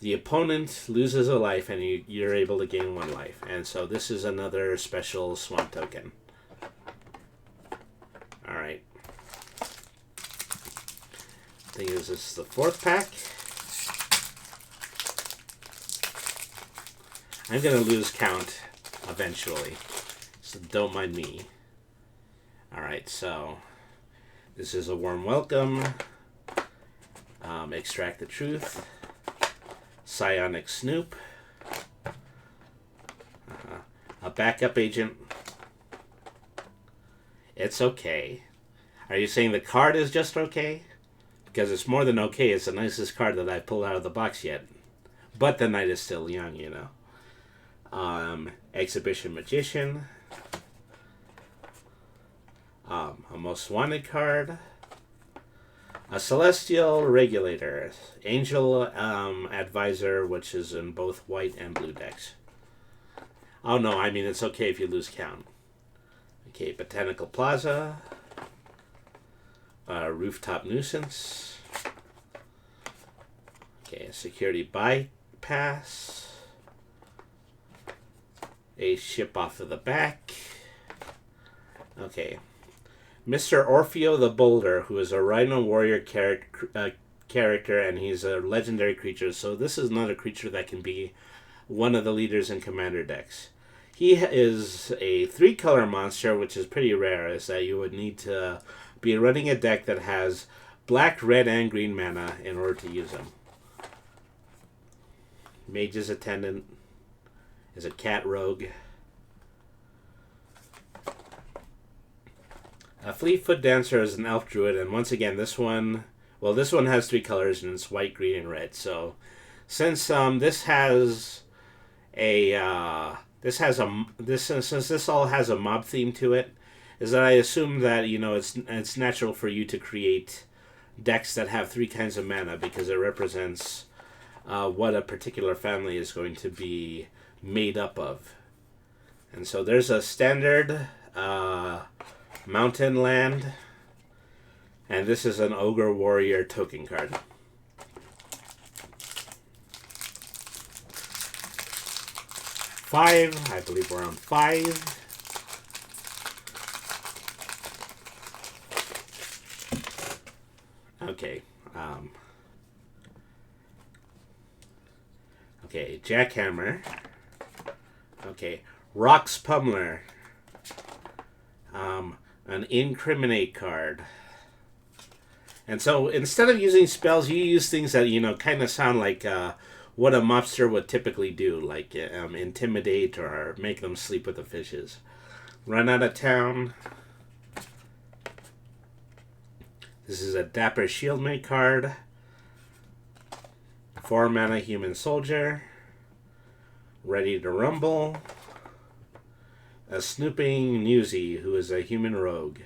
the opponent loses a life and you're able to gain 1 life. And so this is another special swamp token. Alright. I think this is the 4th pack. I'm going to lose count eventually, so don't mind me. Alright, so this is a warm welcome, extract the truth, psionic snoop, a backup agent. It's okay. Are you saying the card is just okay? Because it's more than okay. It's the nicest card that I've pulled out of the box yet. But the night is still young, you know. Exhibition Magician. A Most Wanted card. A Celestial Regulator. Angel Advisor, which is in both white and blue decks. Oh no, I mean it's okay if you lose count. Okay, Botanical Plaza. Rooftop Nuisance. Okay, Security Bypass. A Ship Off of the Back. Okay. Mr. Orfeo the Boulder, who is a Rhino Warrior character, and he's a legendary creature, so this is not a creature that can be one of the leaders in Commander decks. He is a 3-color monster, which is pretty rare, is that you would need to be running a deck that has black, red, and green mana in order to use him. Mage's Attendant is a cat rogue. A Fleetfoot Dancer is an elf druid, and once again, this one has 3 colors, and it's white, green, and red. So, since this all has a mob theme to it, is that I assume that it's natural for you to create decks that have 3 kinds of mana because it represents what a particular family is going to be made up of. And so there's a standard mountain land, and this is an Ogre Warrior token card. Five, I believe we're on 5. Okay. Okay, Jackhammer. Okay, Rox Pummeler. An Incriminate card. And so instead of using spells, you use things that, kind of sound like what a mobster would typically do, like intimidate or make them sleep with the fishes. Run Out of Town. This is a Dapper Shieldmate card. 4 mana Human Soldier. Ready to Rumble. A Snooping Newsy, who is a human rogue.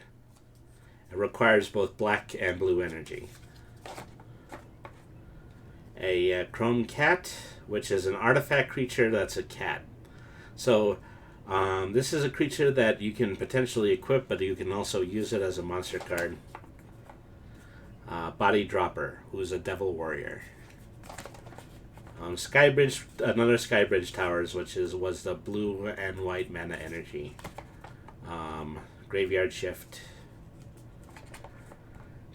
It requires both black and blue energy. A Chrome Cat, which is an artifact creature that's a cat. So, this is a creature that you can potentially equip, but you can also use it as a monster card. Body Dropper, who's a Devil Warrior. Skybridge, another Skybridge Towers, which was the blue and white mana energy. Graveyard Shift.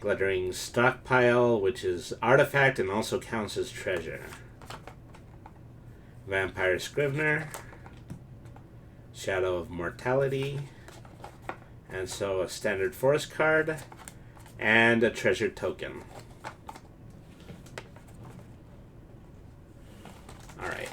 Glittering Stockpile, which is artifact and also counts as treasure. Vampire Scrivener. Shadow of Mortality. And so a standard forest card and a treasure token. Alright.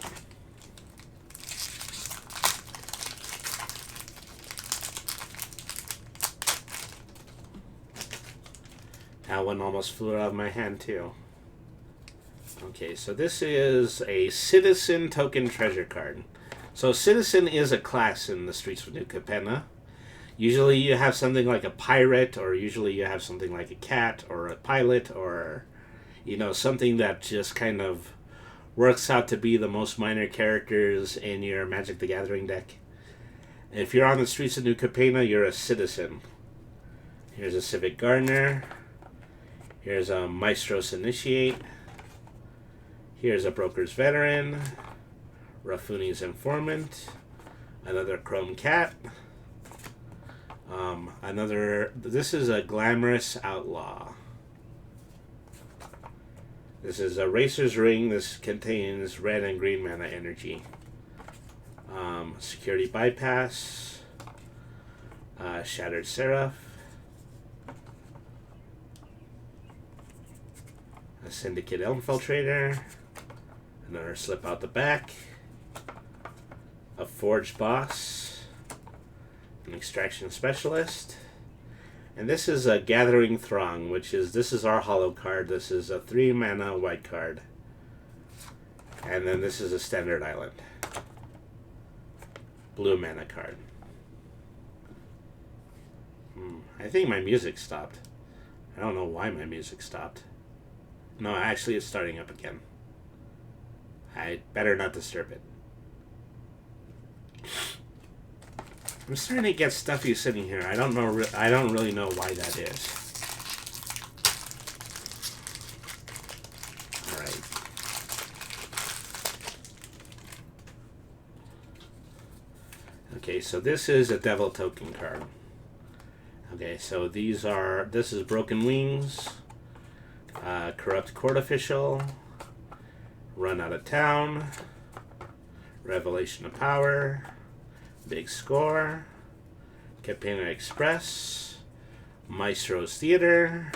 That one almost flew out of my hand too. Okay, so this is a Citizen token treasure card. So Citizen is a class in the Streets of New Capenna. Usually you have something like a pirate, or usually you have something like a cat, or a pilot, or, something that just kind of works out to be the most minor characters in your Magic the Gathering deck. If you're on the Streets of New Capenna, you're a Citizen. Here's a Civic Gardener. Here's a Maestros Initiate. Here's a Broker's Veteran, Rafuni's Informant, another Chrome Cat, this is a Glamorous Outlaw. This is a Racer's Ring. This contains red and green mana energy. Security Bypass, Shattered Seraph, a Syndicate Infiltrator, another Slip Out the Back, a Forged Boss, an Extraction Specialist, and this is a Gathering Throng, this is our hollow card. This is a 3 mana white card. And then this is a Standard Island. Blue mana card. I think my music stopped. I don't know why my music stopped. No, actually it's starting up again. I better not disturb it. I'm starting to get stuffy sitting here. I don't really know why that is. All right. Okay, so this is a Devil Token card. Okay, so this is Broken Wings, Corrupt Court Official, Run Out of Town, Revelation of Power, Big Score, Capena Express, Maestro's Theater,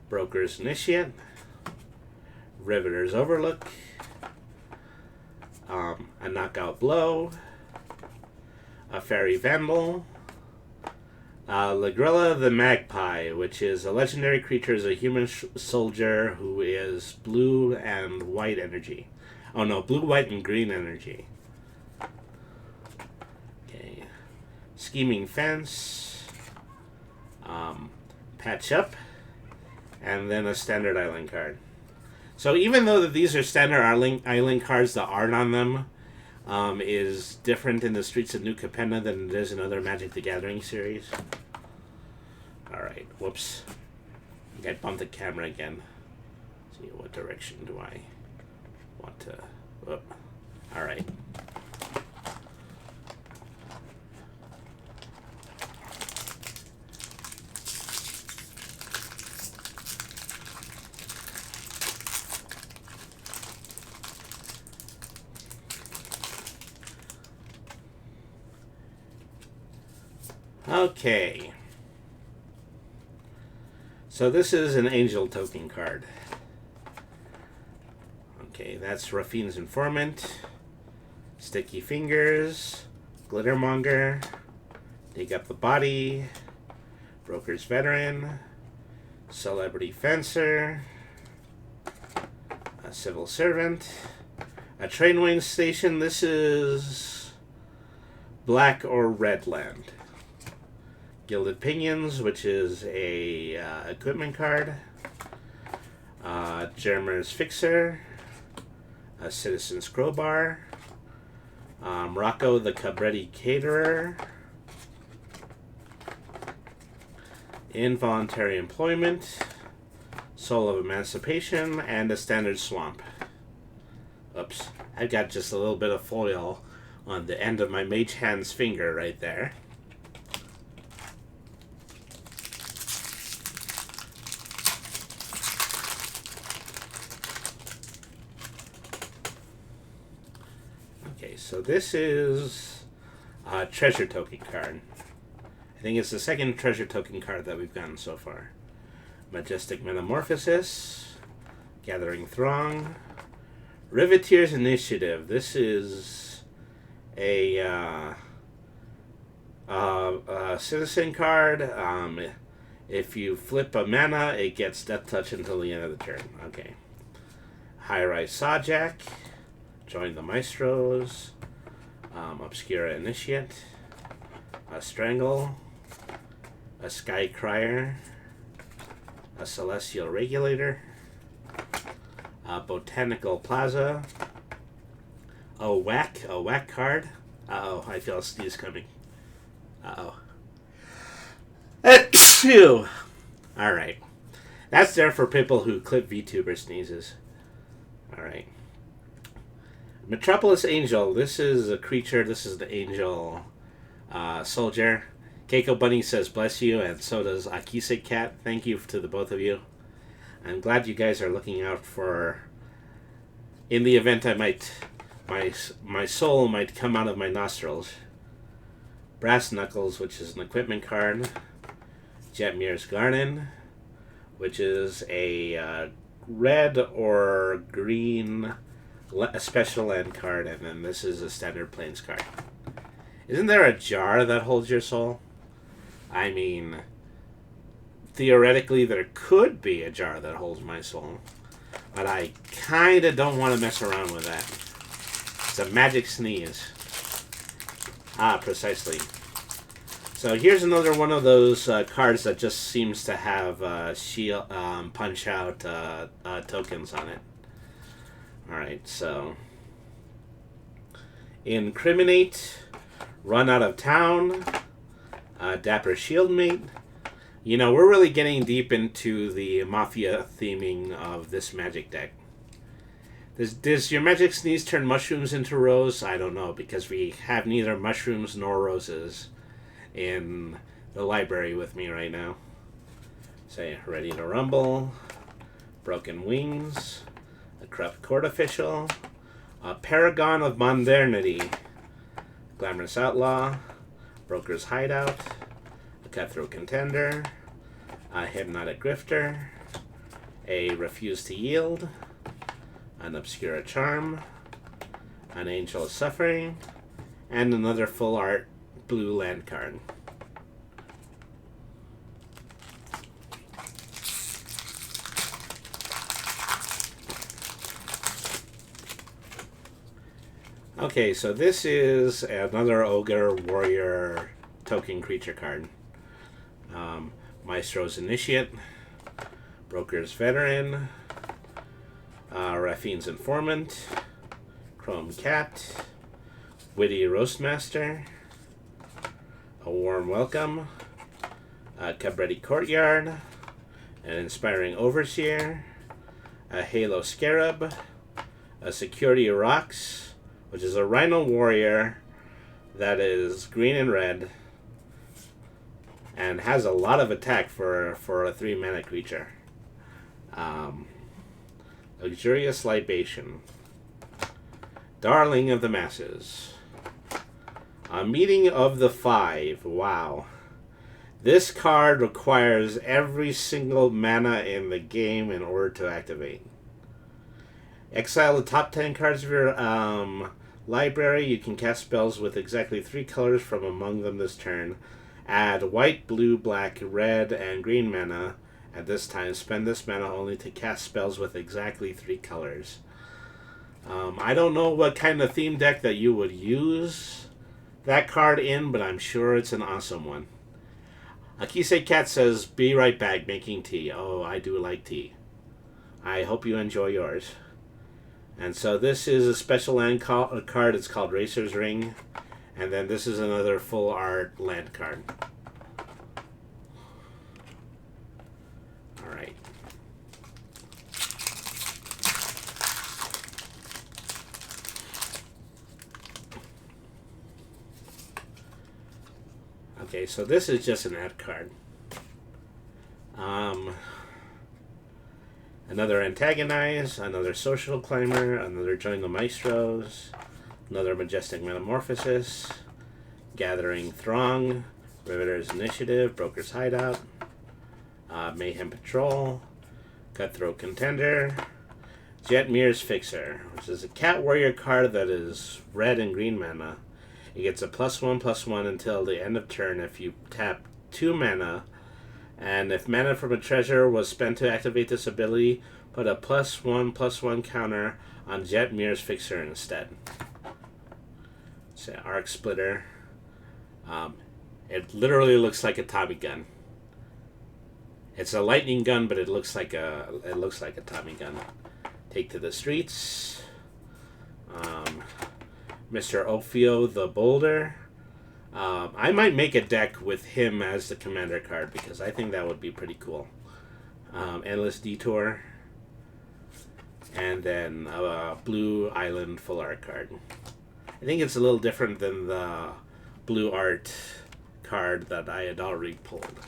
Broker's Initiate, Riveter's Overlook, a Knockout Blow, a Fairy Vandal, Lagrilla the Magpie, which is a legendary creature, is a human soldier who is blue and white energy. Oh no, blue, white, and green energy. Okay. Scheming Fence, Patch Up, and then a Standard Island card. So even though that these are standard island cards, the art on them is different in the Streets of New Capenna than it is in other Magic the Gathering series. Alright, whoops. I think I bumped the camera again. Let's see, what direction do I want to... Oh. Alright. Okay. So this is an Angel Token card. Okay, that's Rafine's Informant, Sticky Fingers, Glittermonger, Dig Up the Body, Broker's Veteran, Celebrity Fencer, a Civil Servant, a Trainway Station. This is Black or Red Land. Gilded Pinions, which is a equipment card. Jermer's Fixer, a Citizen's Crowbar, Rocco the Cabretti Caterer, Involuntary Employment, Soul of Emancipation, and a Standard Swamp. Oops, I've got just a little bit of foil on the end of my Mage Hand's finger right there. Okay, so this is a Treasure Token card. I think it's the second Treasure Token card that we've gotten so far. Majestic Metamorphosis, Gathering Throng, Riveteer's Initiative. This is a citizen card. If you flip a mana, it gets Death Touch until the end of the turn. Okay. High Rise Sawjack, Join the Maestros, Obscura Initiate, a Strangle, a Sky Crier, a Celestial Regulator, a Botanical Plaza, a whack card. Uh-oh, I feel a sneeze coming. Uh-oh. Achoo! Alright. That's there for people who clip VTuber sneezes. Alright. Metropolis Angel. This is a creature. This is the angel soldier. Keiko Bunny says bless you, and so does Akise Cat. Thank you to the both of you. I'm glad you guys are looking out for... In the event I might... My soul might come out of my nostrils. Brass Knuckles, which is an equipment card. Jetmir's Garden, which is a red or green a special land card, and then this is a standard plains card. Isn't there a jar that holds your soul? I mean, theoretically there could be a jar that holds my soul, but I kinda don't want to mess around with that. It's a magic sneeze. Ah, precisely. So here's another one of those cards that just seems to have shield, punch-out tokens on it. Alright, so... Incriminate, Run Out of Town, Dapper Shieldmate. You know, we're really getting deep into the Mafia theming of this Magic deck. Does your Magic Sneeze turn mushrooms into rose? I don't know, because we have neither mushrooms nor roses in the library with me right now. Say, Ready to Rumble, Broken Wings, a Corrupt Court Official, a Paragon of Modernity, Glamorous Outlaw, Broker's Hideout, a Cutthroat Contender, a Hypnotic Grifter, a Refuse to Yield, an Obscura Charm, an Angel of Suffering, and another full art blue land card. Okay, so this is another Ogre Warrior token creature card. Maestro's Initiate, Broker's Veteran, Raffine's Informant, Chrome Cat, Witty Roastmaster, a Warm Welcome, a Cabretti Courtyard, an Inspiring Overseer, a Halo Scarab, a Security Rocks, which is a Rhino Warrior that is green and red and has a lot of attack for a 3-mana creature. Luxurious Libation, Darling of the Masses, a Meeting of the Five. Wow. This card requires every single mana in the game in order to activate. Exile the top 10 cards of your library. You can cast spells with exactly 3 colors from among them this turn. Add white, blue, black, red, and green mana. At this time, spend this mana only to cast spells with exactly 3 colors. I don't know what kind of theme deck that you would use that card in, but I'm sure it's an awesome one. Akise Cat says, be right back making tea. Oh, I do like tea. I hope you enjoy yours. And so this is a special land card. It's called Racer's Ring. And then this is another full art land card. Alright. Okay, so this is just an ad card. Another Antagonize, another Social Climber, another Join the Maestros, another Majestic Metamorphosis, Gathering Throng, Riveter's Initiative, Broker's Hideout, Mayhem Patrol, Cutthroat Contender, Jetmir's Fixer, which is a Cat Warrior card that is red and green mana. It gets a +1/+1 until the end of turn if you tap 2 mana, and if mana from a treasure was spent to activate this ability, put a +1/+1 counter on Jetmir's Fixer instead. Say Arc Splitter. It literally looks like a Tommy gun. It's a lightning gun, but it looks like a Tommy gun. Take to the Streets. Mr. Ophio the Boulder. I might make a deck with him as the commander card because I think that would be pretty cool. Endless Detour. and then a blue island full art card. I think it's a little different than the blue art card that I had already pulled.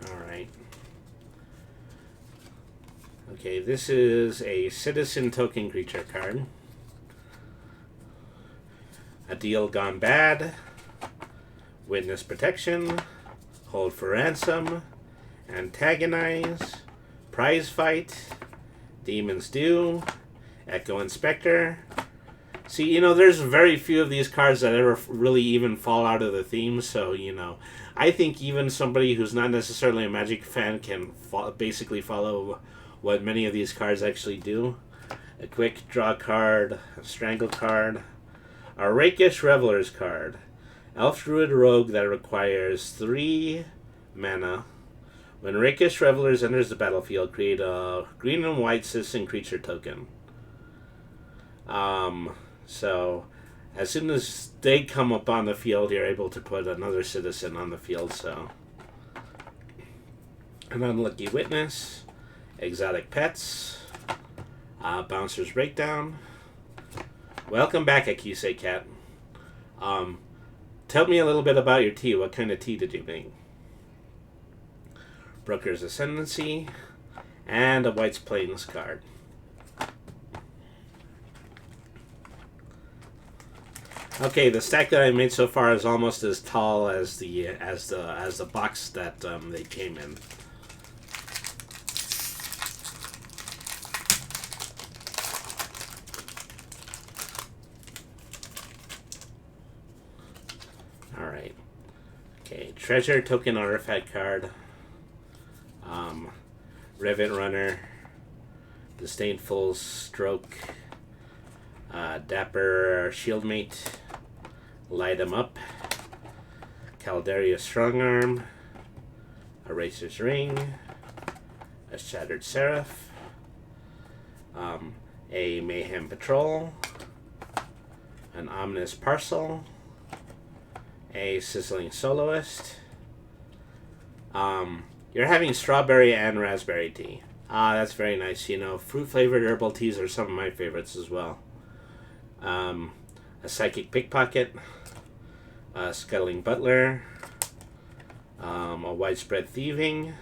Alright. Okay, this is a citizen token creature card. A deal gone bad. Witness protection. Hold for ransom. Antagonize. Prize fight. Demon's Due. Echo Inspector. See, there's very few of these cards that ever really even fall out of the theme, so, I think even somebody who's not necessarily a Magic fan can basically follow what many of these cards actually do. A quick draw card, a strangle card, a Rakish Reveler's card, Elf Druid Rogue that requires 3 mana. When Rakish Revelers enters the battlefield, create a green and white citizen creature token. So as soon as they come up on the field, you're able to put another citizen on the field. So an Unlucky Witness, Exotic Pets, Bouncer's Breakdown. Welcome back, Akise Cat. Tell me a little bit about your tea. What kind of tea did you make? Broker's Ascendancy, and a White's Plains card. Okay, the stack that I made so far is almost as tall as the box that they came in. All right. Okay, Treasure Token Artifact card. Rivet Runner, Disdainful Stroke, Dapper Shieldmate, Light 'em Up, Calderia Strongarm, Eraser's Ring, a Shattered Seraph, a Mayhem Patrol, an Ominous Parcel, a Sizzling Soloist. You're having strawberry and raspberry tea. That's very nice. Fruit-flavored herbal teas are some of my favorites as well. A Psychic Pickpocket, a Scuttling Butler, a Widespread Thieving,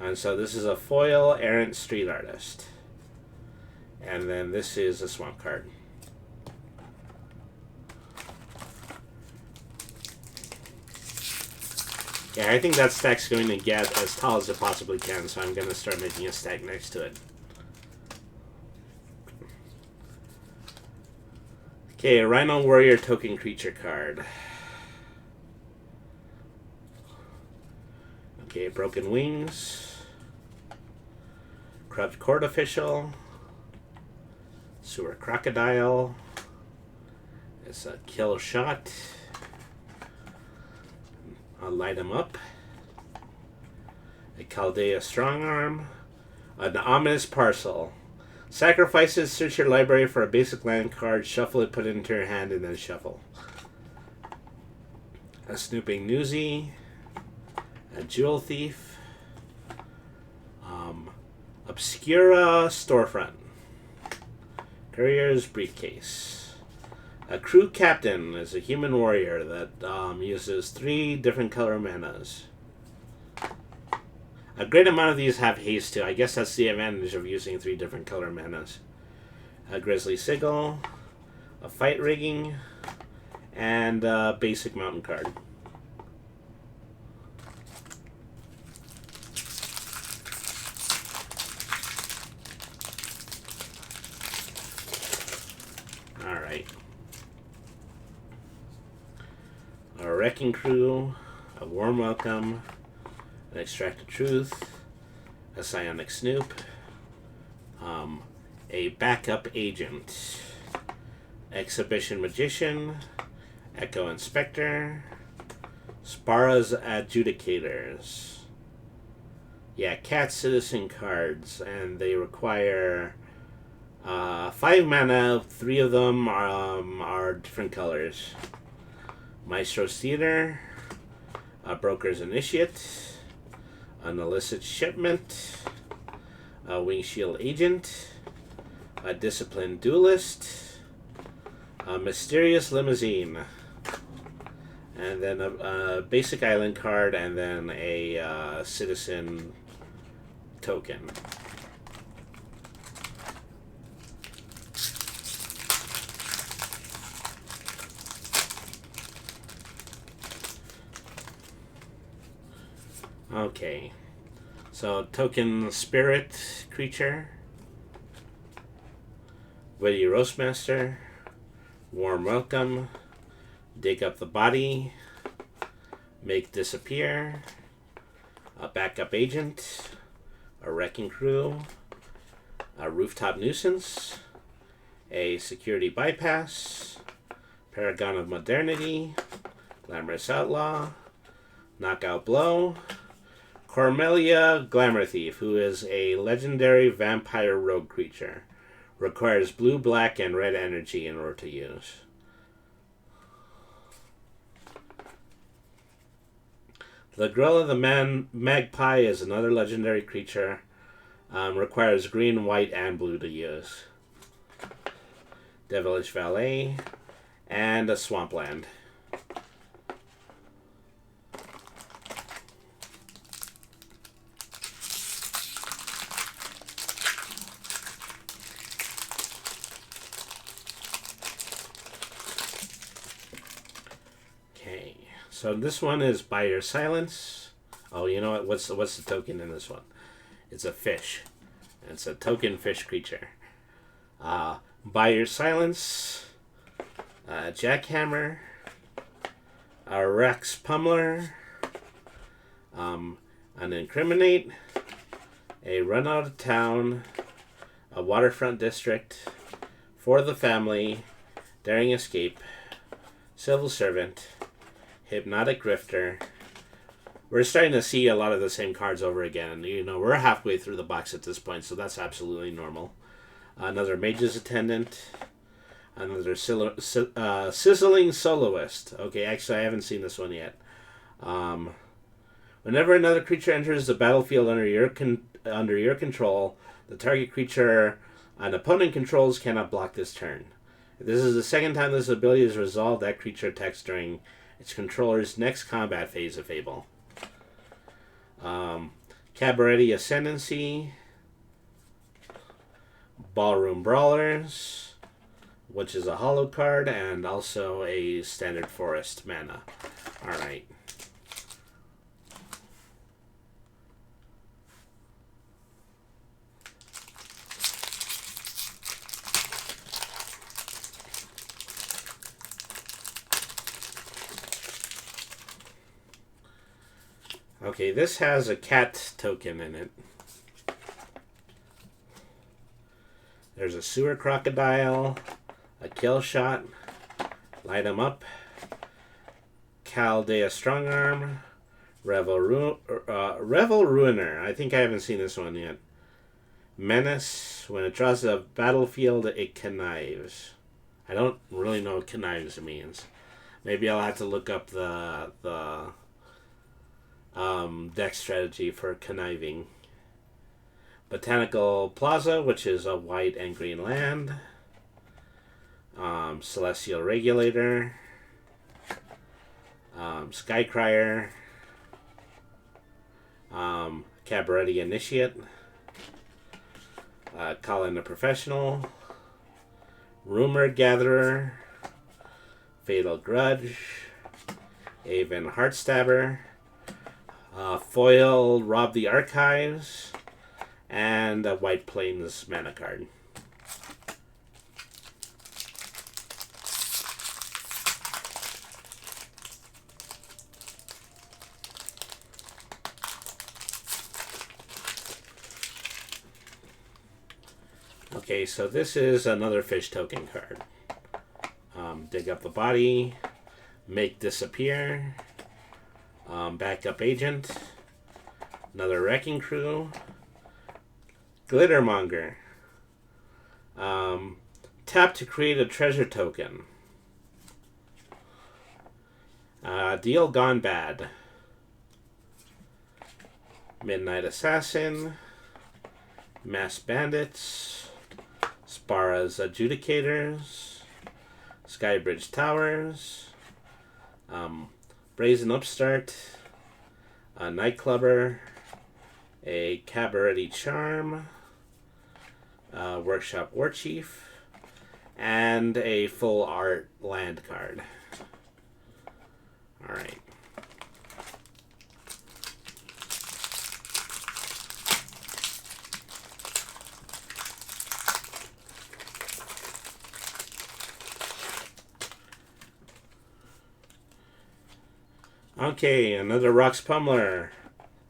and so this is a foil Errant Street Artist. And then this is a Swamp card. Yeah, I think that stack's going to get as tall as it possibly can, so I'm going to start making a stack next to it. Okay, a Rhino Warrior token creature card. Okay, Broken Wings. Corrupt Court Official. Sewer Crocodile. It's a Kill Shot. I'll Light 'em Up. A Chaldea Strongarm. An Ominous Parcel. Sacrifices, search your library for a basic land card, shuffle it, put it into your hand, and then shuffle. A Snooping Newsy. A Jewel Thief. Obscura Storefront. Courier's Briefcase. A Crew Captain is a human warrior that uses 3 different color manas. A great amount of these have haste too. I guess that's the advantage of using 3 different color manas. A Grizzly Sigil, a Fight Rigging, and a basic mountain card. Alright. A Wrecking Crew, a Warm Welcome, an Extract of Truth, a Psionic Snoop, a Backup Agent, Exhibition Magician, Echo Inspector, Spara's Adjudicators. Yeah, Cat Citizen cards, and they require 5 mana. 3 of them are different colors. Maestro's Theater, A broker's initiate, an illicit shipment, a windshield agent, a disciplined duelist, a mysterious limousine, and then a basic island card, and then a citizen token. Okay, so token spirit creature, witty roastmaster, warm welcome, dig up the body, make disappear, a backup agent, a wrecking crew, a rooftop nuisance, a security bypass, paragon of modernity, glamorous outlaw, knockout blow, Cormelia Glamour Thief, who is a legendary vampire rogue creature. Requires blue, black, and red energy in order to use. The Gorilla the Magpie is another legendary creature. Requires green, white, and blue to use. Devilish Valet, and a Swampland. So this one is By Your Silence. Oh, you know what? What's the token in this one? It's a fish. It's a token fish creature. By Your Silence, Jackhammer, a Rex Pummeler, an Incriminate, a Run Out of Town, a Waterfront District, For the Family, Daring Escape, Civil Servant, Hypnotic Grifter. We're starting to see a lot of the same cards over again. You know, we're halfway through the box at this point, so that's absolutely normal. Another Mage's Attendant. Another Sizzling Soloist. Okay, actually, I haven't seen this one yet. Whenever another creature enters the battlefield under your control, the target creature an opponent controls cannot block this turn. If this is the second time this ability is resolved, that creature attacks during its controller's next combat phase of Fable. Cabaret Ascendancy, Ballroom Brawlers, which is a hollow card, and also a standard forest mana. Alright. Okay, this has a cat token in it. There's a sewer crocodile, a kill shot, light 'em up, Chaldea Strongarm, Revel Ruiner. I think I haven't seen this one yet. Menace. When it draws the battlefield, it connives. I don't really know what connives means. Maybe I'll have to look up the deck strategy for conniving. Botanical Plaza, which is a white and green land. Celestial Regulator. Skycrier. Cabaret Initiate. Colin the Professional. Rumor Gatherer. Fatal Grudge. Avon Heartstabber. Foil Rob the Archives. And a White Plains mana card. Okay, so this is another fish token card. Dig up the body, make disappear, backup agent, another wrecking crew, glittermonger. Tap to create a treasure token. Deal Gone Bad. Midnight Assassin, Mass Bandits, Spara's Adjudicators, Skybridge Towers, Brazen Upstart, a Nightclubber, a Cabaret Charm, Workshop Warchief, and a full art land card. Alright. Okay, another Rox Pummeler,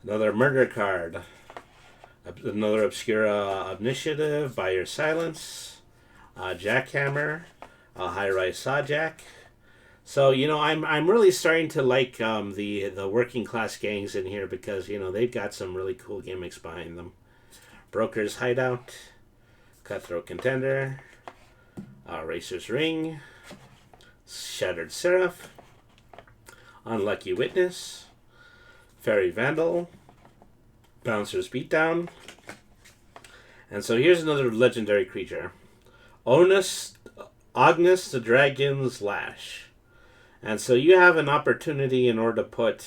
another murder card, another Obscura Initiative, By Your Silence, Jackhammer, a High-Rise Sawjack. So, I'm really starting to like the working class gangs in here because, they've got some really cool gimmicks behind them. Broker's Hideout, Cutthroat Contender, Racer's Ring, Shattered Seraph, Unlucky Witness, Fairy Vandal, Bouncer's Beatdown. And so here's another legendary creature. Agnes the Dragon's Lash. And so you have an opportunity in order to put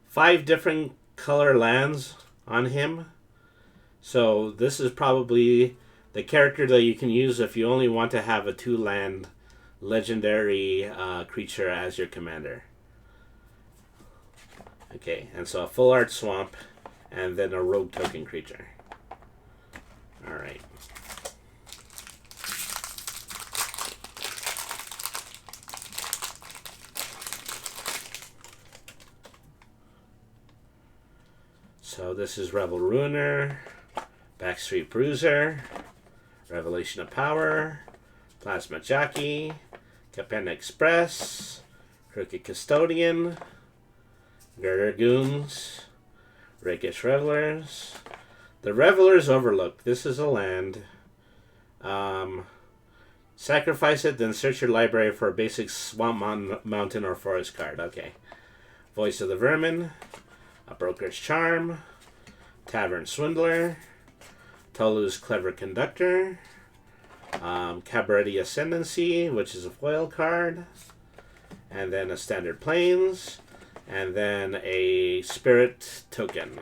5 different color lands on him. So this is probably the character that you can use if you only want to have a 2-land legendary creature as your commander. Okay, and so a full art swamp, and then a rogue token creature. Alright. So this is Rebel Ruiner, Backstreet Bruiser, Revelation of Power, Plasma Jockey, Capena Express, Crooked Custodian, Girder Goons, Rakish Revelers. The Reveler's Overlook. This is a land. Sacrifice it, then search your library for a basic swamp, mountain, or forest card. Okay. Voice of the Vermin, a Broker's Charm, Tavern Swindler, Tolu's Clever Conductor, Cabaret Ascendancy, which is a foil card, and then a Standard Plains, and then a Spirit Token.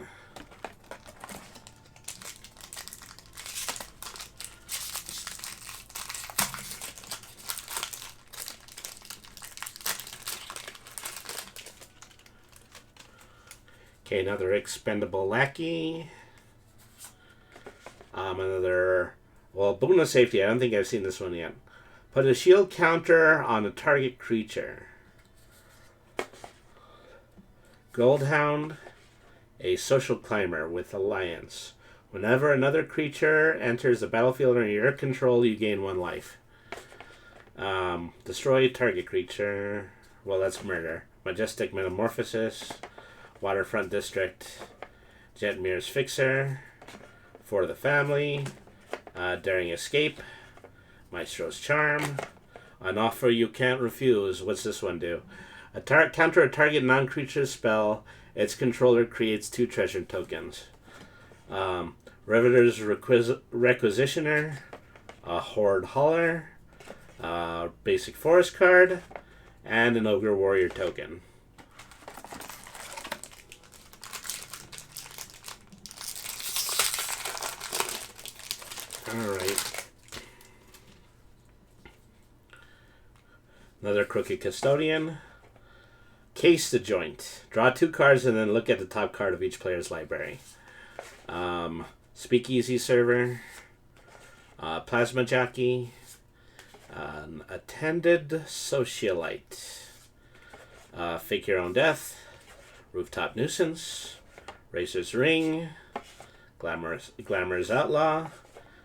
Okay, another Expendable Lackey. Another, bonus safety. I don't think I've seen this one yet. Put a shield counter on a target creature. Goldhound, a Social Climber with Alliance. Whenever another creature enters the battlefield under your control, you gain 1 life. Destroy target creature. Well, that's murder. Majestic Metamorphosis, Waterfront District, Jetmir's Fixer, For the Family, Daring Escape, Maestro's Charm, An Offer You Can't Refuse. What's this one do? Counter a target non-creature spell. Its controller creates 2 treasure tokens. Riveter's Requisitioner, a Horde Hauler, basic forest card, and an Ogre Warrior token. Alright. Another Crooked Custodian. Case the Joint. Draw 2 cards and then look at the top card of each player's library. Speakeasy Server, Plasma Jockey, Attended Socialite, Fake Your Own Death, Rooftop Nuisance, Racer's Ring, Glamorous Outlaw,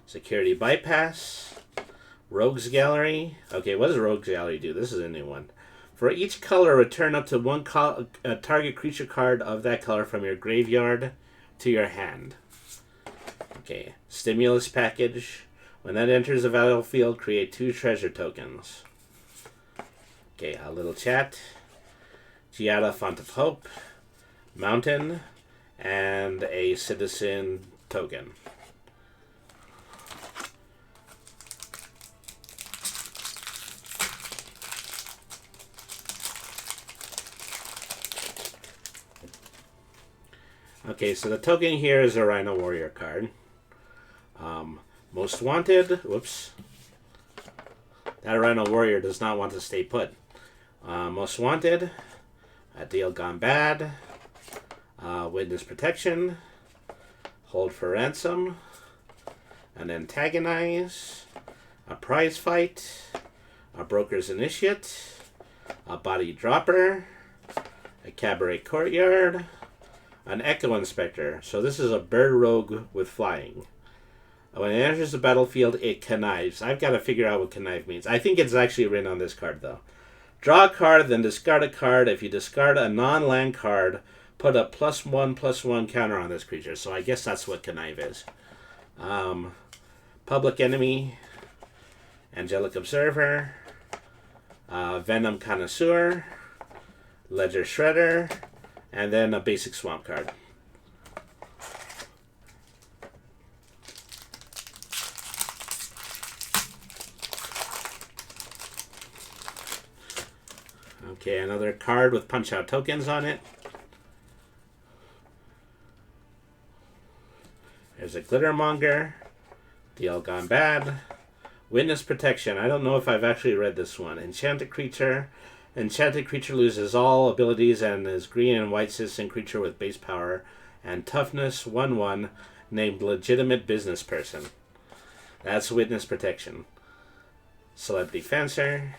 Security Bypass, Rogue's Gallery. Okay, what does Rogue's Gallery do? This is a new one. For each color, return up to 1 target creature card of that color from your graveyard to your hand. Okay, Stimulus Package. When that enters the battlefield, create 2 treasure tokens. Okay, a little chat. Giada Font of Hope, Mountain, and a citizen token. Okay, so the token here is a Rhino Warrior card. Most Wanted. Whoops. That Rhino Warrior does not want to stay put. Most Wanted. A Deal Gone Bad. Witness Protection. Hold for Ransom. An Antagonize. A Prize Fight. A Broker's Initiate. A Body Dropper. A Cabaret Courtyard. An Echo Inspector. So this is a bird rogue with flying. When it enters the battlefield, it connives. I've got to figure out what connive means. I think it's actually written on this card, though. Draw a card, then discard a card. If you discard a non-land card, put a +1/+1 counter on this creature. So I guess that's what connive is. Public Enemy. Angelic Observer. Venom Connoisseur. Ledger Shredder. And then a basic swamp card. Okay, another card with punch-out tokens on it. There's a Glittermonger. Deal Gone Bad. Witness Protection. I don't know if I've actually read this one. Enchanted Creature. Enchanted creature loses all abilities and is green and white citizen creature with base power and toughness 1/1 named Legitimate Business Person. That's Witness Protection. Celebrity Fencer.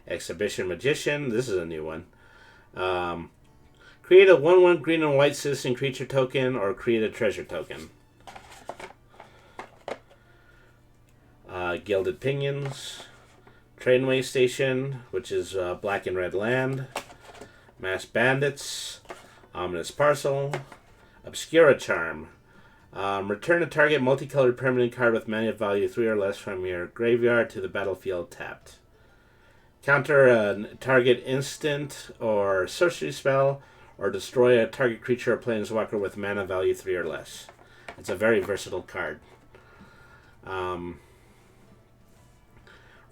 Exhibition Magician. This is a new one. Create a 1/1 green and white citizen creature token or create a treasure token. Gilded Pinions. Trainway Station, which is black and red land. Masked Bandits. Ominous Parcel. Obscura Charm. Return a target multicolored permanent card with mana value 3 or less from your graveyard to the battlefield tapped. Counter a target instant or sorcery spell, or destroy a target creature or planeswalker with mana value 3 or less. It's a very versatile card.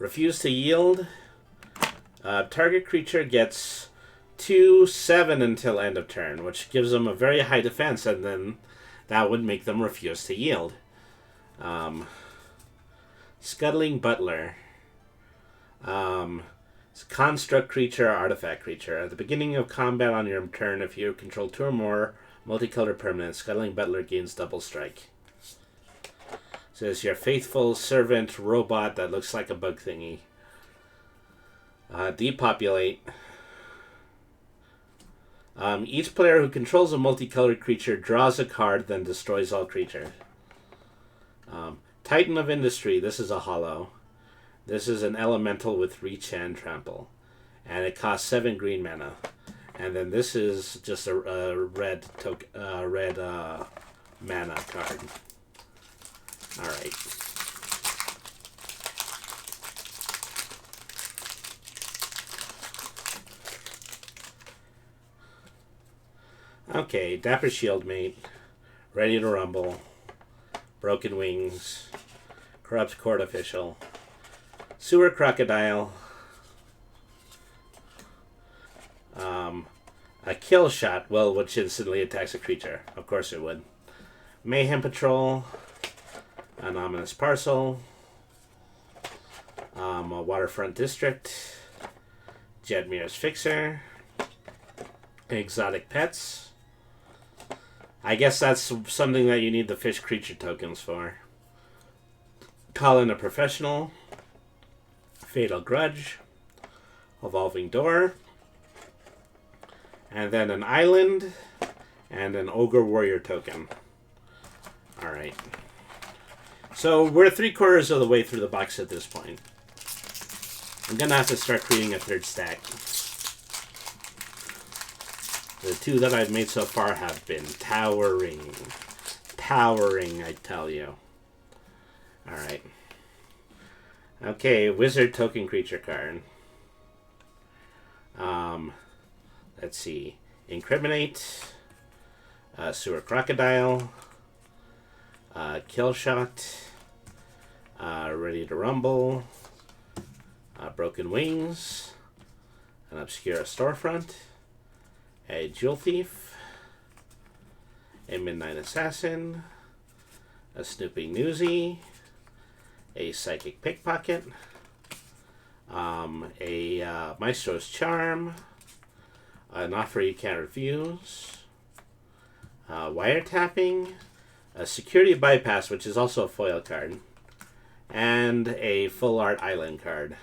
Refuse to Yield. Target creature gets 2/7 until end of turn, which gives them a very high defense, and then that would make them refuse to yield. Scuttling Butler. It's a construct creature, artifact creature. At the beginning of combat on your turn, if you control 2 or more multicolored permanents, Scuttling Butler gains double strike. So it's your faithful servant robot that looks like a bug thingy. Depopulate. Each player who controls a multicolored creature draws a card, then destroys all creatures. Titan of Industry. This is a hollow. This is an elemental with reach and trample. And it costs 7 green mana. And then this is just a red mana card. Alright. Okay, Dapper Shieldmate, Ready to Rumble, Broken Wings, Corrupt Court Official, Sewer Crocodile, a Kill Shot, well, which instantly attacks a creature. Of course it would. Mayhem Patrol, an Ominous Parcel, a Waterfront District, Jedmir's Fixer, Exotic Pets. I guess that's something that you need the fish creature tokens for. Call in a Professional, Fatal Grudge, Evolving Door, and then an Island, and an Ogre Warrior token. Alright. So we're 3/4 of the way through the box at this point. I'm going to have to start creating a third stack. The 2 that I've made so far have been towering. Towering, I tell you. Alright. Okay, Wizard token creature card. Let's see. Incriminate. Sewer Crocodile, Kill Shot, Ready to Rumble, Broken Wings, an Obscura Storefront, a Jewel Thief, a Midnight Assassin, a Snooping Newsy, a Psychic Pickpocket, a Maestro's Charm, an Offer You Can't Refuse, Wiretapping, a Security Bypass, which is also a foil card, and a Full Art Island card.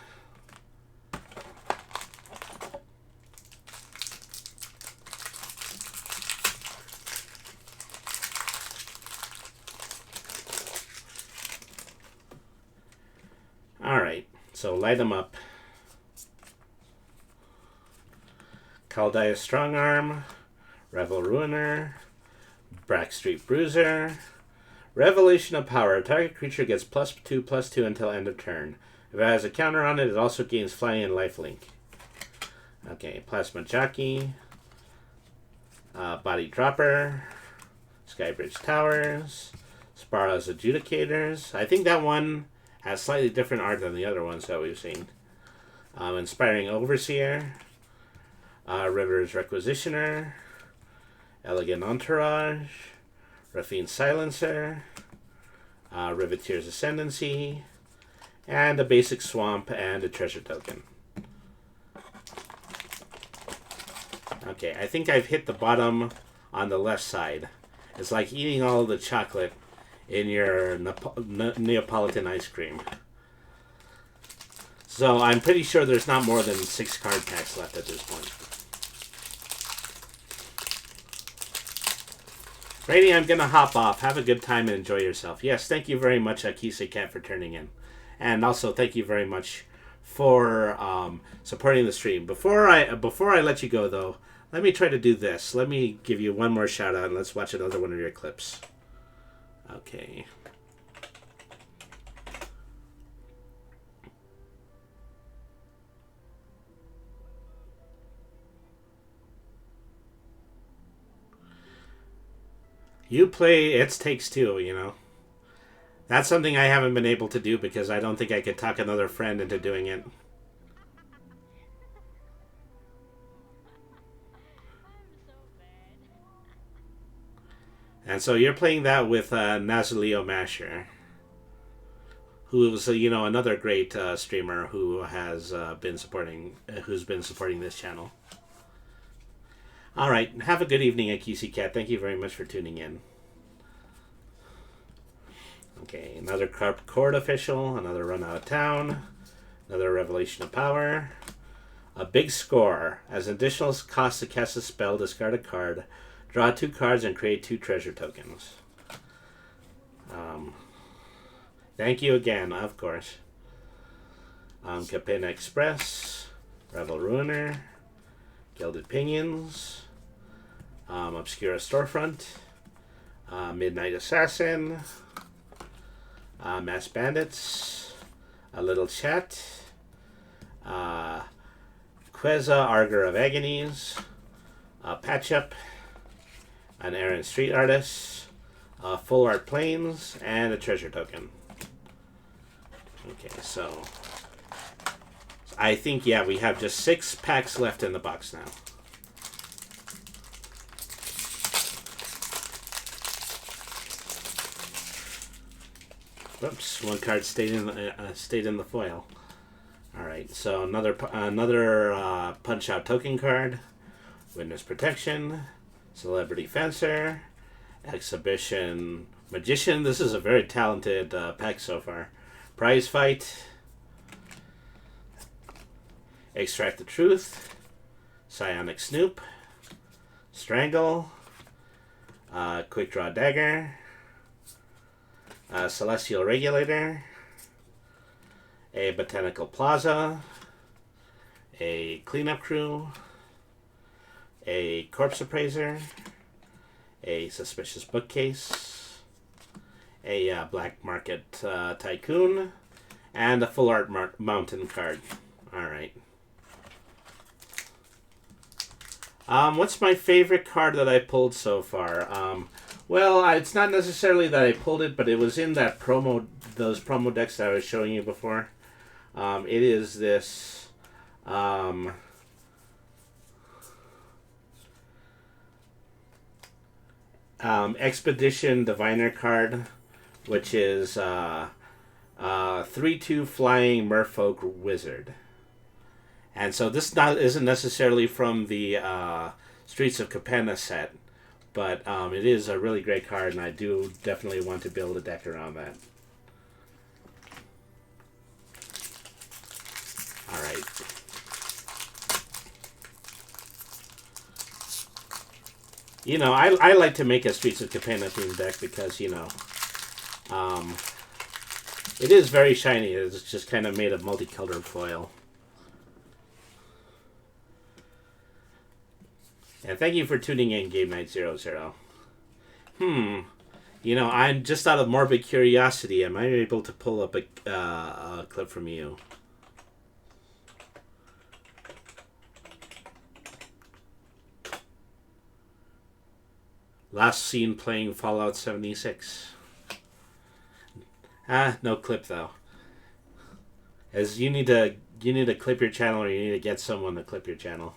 Alright, so light them up. Caldaya Strongarm, Revel Ruiner, Brackstreet Bruiser, Revelation of Power. Target creature gets +2/+2 until end of turn. If it has a counter on it, it also gains Flying and Lifelink. Okay, Plasma Jockey, Body Dropper, Skybridge Towers, Sparrow's Adjudicators. I think that one has slightly different art than the other ones that we've seen. Inspiring Overseer, River's Requisitioner, Elegant Entourage, Raffine's Silencer, Riveteer's Ascendancy, and a basic Swamp and a Treasure Token. Okay, I think I've hit the bottom on the left side. It's like eating all of the chocolate in your Neapolitan ice cream. So I'm pretty sure there's not more than 6 card packs left at this point. Brady, I'm going to hop off. Have a good time and enjoy yourself. Yes, thank you very much, Akise Cat, for turning in. And also, thank you very much for supporting the stream. Before I let you go, though, let me try to do this. Let me give you one more shout out and let's watch another one of your clips. Okay. You play It Takes Two, you know. That's something I haven't been able to do because I don't think I could talk another friend into doing it. I'm so bad. And so you're playing that with Nazaleo Masher, who is another great streamer who has who's been supporting this channel. All right, have a good evening, Akise Cat. Thank you very much for tuning in. Okay, another Court Official, another Run Out of Town, another Revelation of Power, a big score. As additional cost to cast a spell, discard a card, draw 2 cards, and create 2 treasure tokens. Thank you again, of course. Capena Express, Revel Ruiner, Gilded Pinions, Obscura Storefront, Midnight Assassin, Mass Bandits, A Little Chat, Queza Arger of Agonies, Patch Up, an Errant Street Artist, Full Art Planes, and a Treasure Token. Okay, so I think, yeah, we have just 6 packs left in the box now. Whoops, one card stayed in the foil. All right, so another Punch Out token card, Witness Protection, Celebrity Fencer, Exhibition Magician. This is a very talented pack so far. Prize Fight, Extract the Truth, Psionic Snoop, Strangle, Quick Draw Dagger, Celestial Regulator, a Botanical Plaza, a Cleanup Crew, a Corpse Appraiser, a Suspicious Bookcase, a Black Market Tycoon, and a Full Art Mountain card. Alright. What's my favorite card that I pulled so far? It's not necessarily that I pulled it, but it was in those promo decks that I was showing you before. It is this Expedition Diviner card, which is 3/2 flying Merfolk Wizard. And so this isn't necessarily from the Streets of Capenna set, but it is a really great card, and I do definitely want to build a deck around that. All right. I like to make a Streets of Capenna themed deck because, it is very shiny. It's just kind of made of multicolored foil. And thank you for tuning in, Game Night 00. I'm just out of morbid curiosity. Am I able to pull up a clip from you? Last seen playing Fallout 76. No clip though. As you need to clip your channel, or you need to get someone to clip your channel.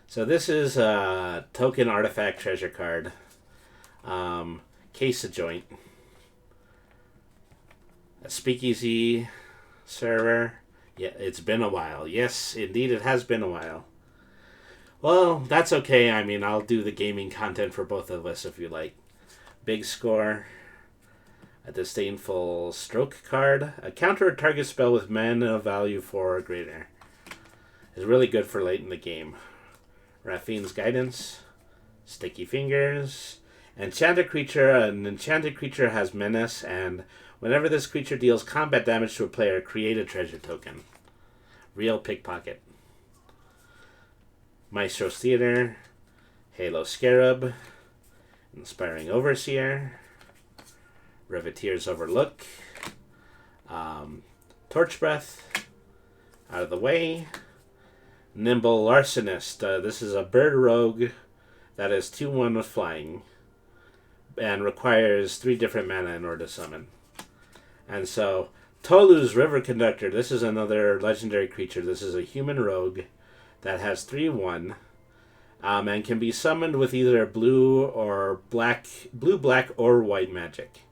So this is a token artifact treasure card. Case of Joint. A speakeasy server. Yeah, it's been a while. Yes, indeed it has been a while. Well, that's okay. I mean, I'll do the gaming content for both of us if you like. Big score. A disdainful stroke card. A counter a target spell with mana value 4 or greater. Is really good for late in the game. Raffine's Guidance. Sticky Fingers. Enchanted creature. An enchanted creature has menace, and whenever this creature deals combat damage to a player, create a treasure token. Real Pickpocket. Maestro's Theater, Halo Scarab, Inspiring Overseer, Riveteer's Overlook, Torch Breath, Out of the Way, Nimble Larcenist. This is a bird rogue that is 2/1 with flying and requires 3 different mana in order to summon. And so, Tolu's River Conductor. This is another legendary creature. This is a human rogue that has 3/1 and can be summoned with either blue, black, or white magic.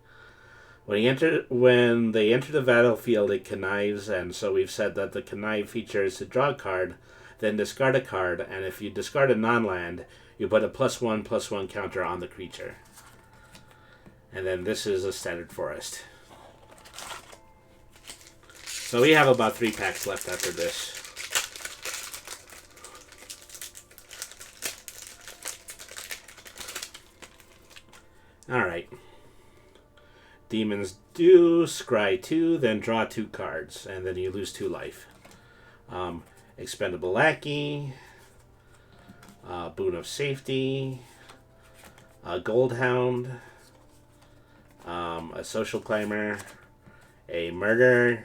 When they enter the battlefield, it connives, and so we've said that the connive feature is to draw a card, then discard a card, and if you discard a non-land, you put a +1/+1 counter on the creature. And then this is a standard forest. So we have about 3 packs left after this. Alright. Demons do scry 2, then draw 2 cards, and then you lose 2 life. Expendable Lackey, Boon of Safety, Goldhound, a Social Climber, a Murder,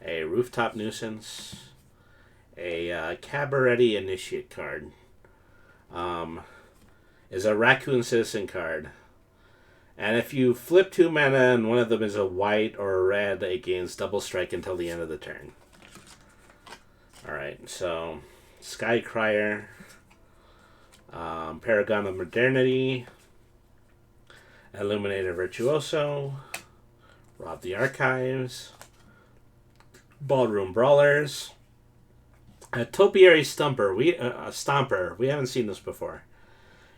a Rooftop Nuisance, a Cabaret Initiate card, is a Raccoon Citizen card. And if you flip 2 mana and one of them is a white or a red, it gains double strike until the end of the turn. Alright, so Skycrier, Paragon of Modernity, Illuminator Virtuoso, Rob the Archives, Ballroom Brawlers, a Topiary Stomper. We haven't seen this before.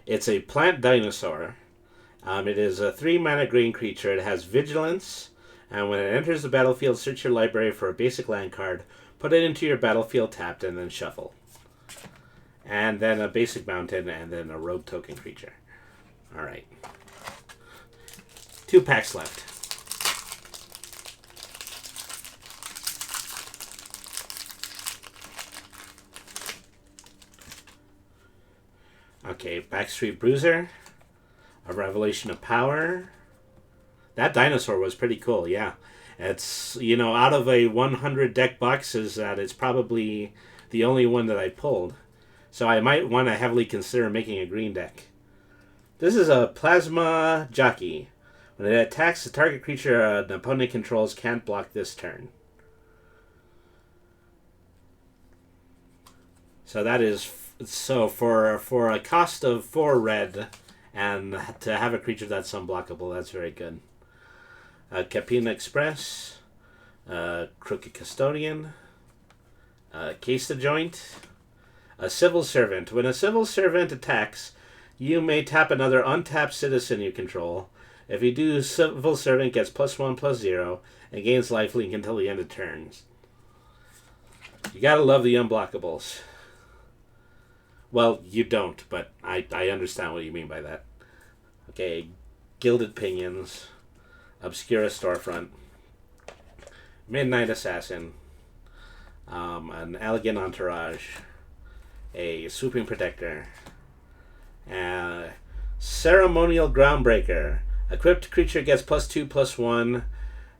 It's a plant dinosaur. It is a 3 mana green creature. It has Vigilance, and when it enters the battlefield, search your library for a basic land card, put it into your battlefield tapped, and then shuffle. And then a basic mountain, and then a rogue token creature. Alright. 2 packs left. Okay, Backstreet Bruiser. A Revelation of Power. That dinosaur was pretty cool, yeah. It's, out of a 100 deck boxes, that it's probably the only one that I pulled. So I might want to heavily consider making a green deck. This is a Plasma Jockey. When it attacks, the target creature an opponent controls can't block this turn. So that is for a cost of 4 red, and to have a creature that's unblockable, that's very good. Capina Express, Crooked Custodian, Case the Joint, a Civil Servant. When a Civil Servant attacks, you may tap another untapped citizen you control. If you do, Civil Servant gets +1/+0 and gains lifelink until the end of turns. You gotta love the unblockables. Well, you don't, but I understand what you mean by that. Okay, Gilded Pinions, Obscura Storefront, Midnight Assassin, an Elegant Entourage, a Swooping Protector, Ceremonial Groundbreaker. Equipped creature gets +2/+1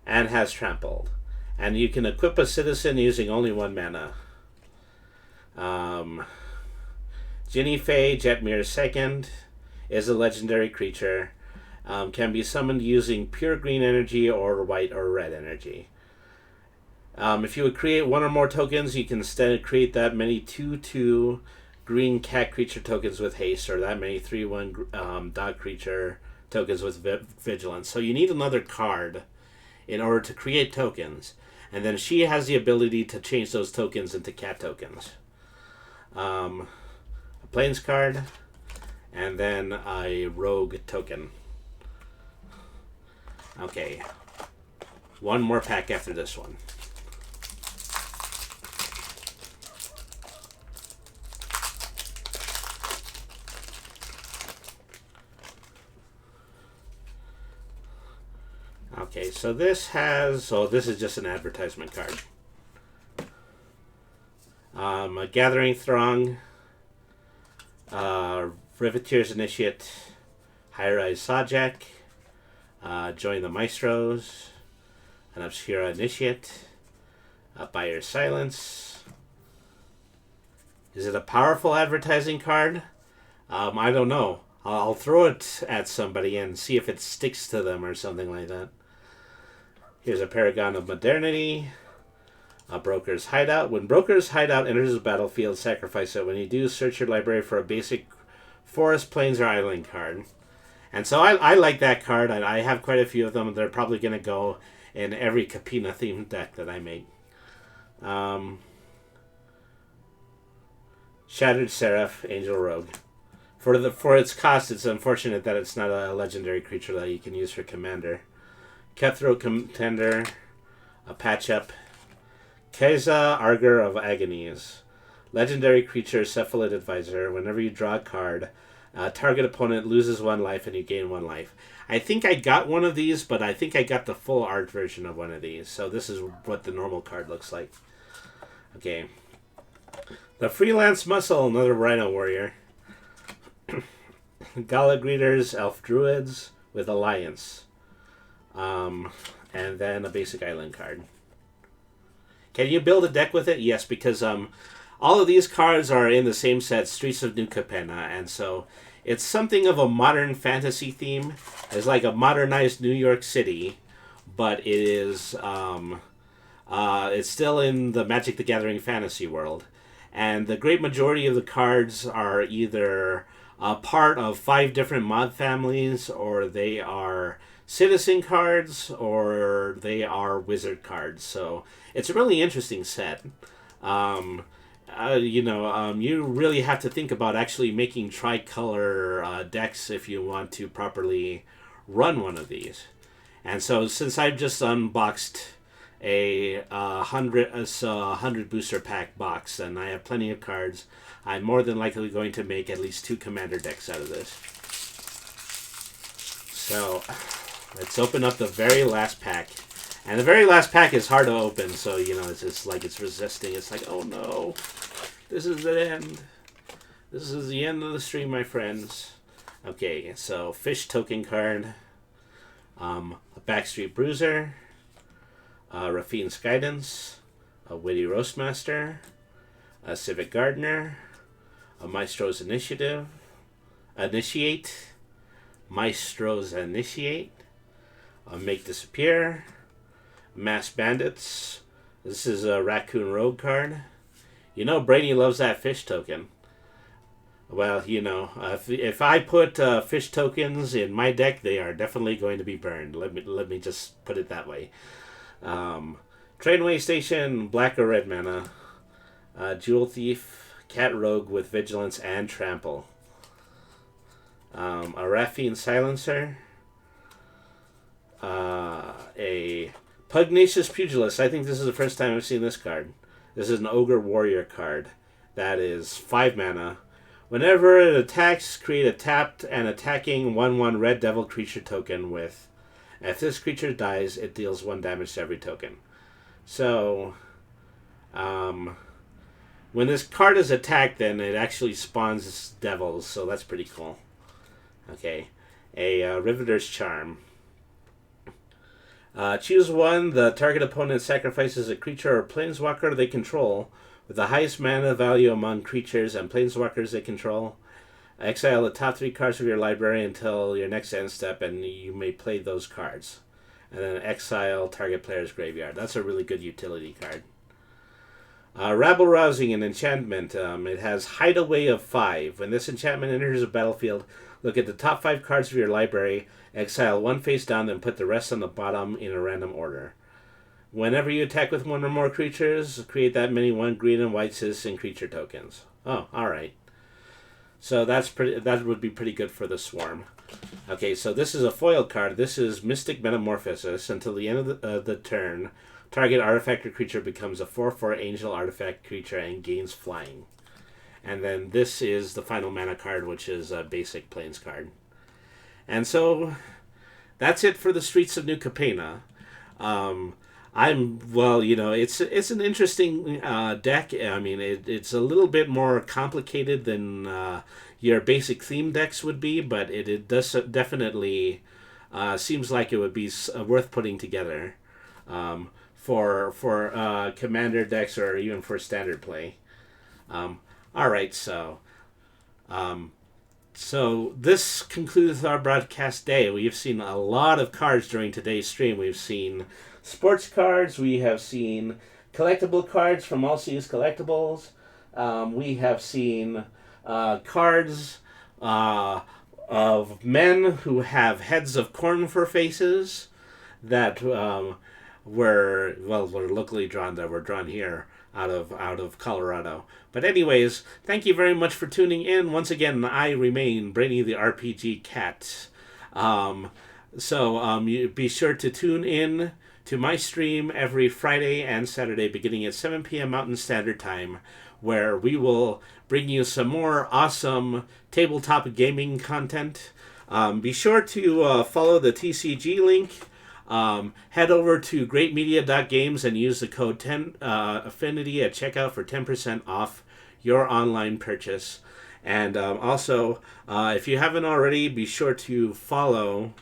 and has Trampled. And you can equip a citizen using only 1 mana. Ginny Faye, Jetmir's second, is a legendary creature. Can be summoned using pure green energy or white or red energy. If you would create 1 or more tokens, you can instead create that many 2/2 green cat creature tokens with haste, or that many 3/1 dog creature tokens with vigilance. So you need another card in order to create tokens, and then she has the ability to change those tokens into cat tokens. A Plains card, and then a rogue token. Okay, 1 more pack after this one. Okay, so this has... Oh, this is just an advertisement card. A Gathering Throng, Riveteer's Initiate, High Rise Sajak, Join the Maestros, an Obscura Initiate, Buyer Silence. Is it a powerful advertising card? I don't know. I'll throw it at somebody and see if it sticks to them or something like that. Here's a Paragon of Modernity. A Broker's Hideout. When Broker's Hideout enters the battlefield, sacrifice it. When you do, search your library for a basic forest, plains, or island card. And so I like that card. I have quite a few of them. They're probably going to go in every Capina themed deck that I make. Shattered Seraph, Angel Rogue. For its cost, it's unfortunate that it's not a legendary creature that you can use for Commander. Cutthroat Contender, a Patch-Up, Keza, Arger of Agonies. Legendary creature, Cephalid Advisor. Whenever you draw a card, target opponent loses 1 life and you gain 1 life. I think I got one of these, but I think I got the full art version of one of these. So this is what the normal card looks like. Okay. The Freelance Muscle, another Rhino Warrior. Gala Greeters, Elf Druids with Alliance. And then a basic island card. Can you build a deck with it? Yes, because all of these cards are in the same set, Streets of New Capenna, and so it's something of a modern fantasy theme. It's like a modernized New York City, but it is it's still in the Magic the Gathering fantasy world. And the great majority of the cards are either a part of 5 different mod families, or they are citizen cards, or they are wizard cards. So it's a really interesting set. You really have to think about actually making tricolor decks if you want to properly run one of these. And so since I've just unboxed a 100 booster pack box, and I have plenty of cards, I'm more than likely going to make at least 2 commander decks out of this. So let's open up the very last pack. And the very last pack is hard to open, so, it's just like it's resisting. It's like, oh no, this is the end. This is the end of the stream, my friends. Okay, so Fish Token card, a Backstreet Bruiser, Rafine's Guidance, a Witty Roastmaster, a Civic Gardener, a Maestro's Initiate, Maestro's Initiate, Make Disappear, Mass Bandits. This is a Raccoon Rogue card. You know, Brady loves that fish token. Well, you know, if I put fish tokens in my deck, they are definitely going to be burned. Let me just put it that way. Trainway Station, black or red mana. Jewel Thief, Cat Rogue with Vigilance and Trample. A Raffine Silencer. A Pugnacious Pugilist. I think this is the first time I've seen this card. This is an Ogre Warrior card. That is 5 mana. Whenever it attacks, create a tapped and attacking 1/1 Red Devil creature token with. If this creature dies, it deals 1 damage to every token. So, when this card is attacked, then it actually spawns devils, so that's pretty cool. Okay, a Riveter's Charm. Choose one. The target opponent sacrifices a creature or planeswalker they control with the highest mana value among creatures and planeswalkers they control. Exile the top 3 cards of your library until your next end step, and you may play those cards. And then exile target player's graveyard. That's a really good utility card. Rabble Rousing, an enchantment. It has Hideaway of 5. When this enchantment enters a battlefield, look at the top 5 cards of your library, exile 1 face down, then put the rest on the bottom in a random order. Whenever you attack with 1 or more creatures, create that many 1 green and white citizen creature tokens. Oh, alright. So that would be pretty good for the Swarm. Okay, so this is a foil card. This is Mystic Metamorphosis. Until the end of the turn, target artifact or creature becomes a 4/4 angel artifact creature and gains flying. And then this is the final mana card, which is a basic plains card. And so that's it for the Streets of New Capenna. It's an interesting deck. I mean, it's a little bit more complicated than your basic theme decks would be, but it does definitely seems like it would be worth putting together for commander decks or even for standard play. All right, so this concludes our broadcast day. We've seen a lot of cards during today's stream. We've seen sports cards. We have seen collectible cards from All Seas Collectibles. We have seen cards of men who have heads of corn for faces that were locally drawn, that were drawn here out of Colorado. But anyways, thank you very much for tuning in. Once again, I remain Brainy the RPG Cat. You be sure to tune in to my stream every Friday and Saturday beginning at 7 p.m. Mountain Standard Time, where we will bring you some more awesome tabletop gaming content. Be sure to follow the TCG link. Head over to greatmedia.games and use the code 10Affinity at checkout for 10% off your online purchase. And also, if you haven't already, be sure to follow.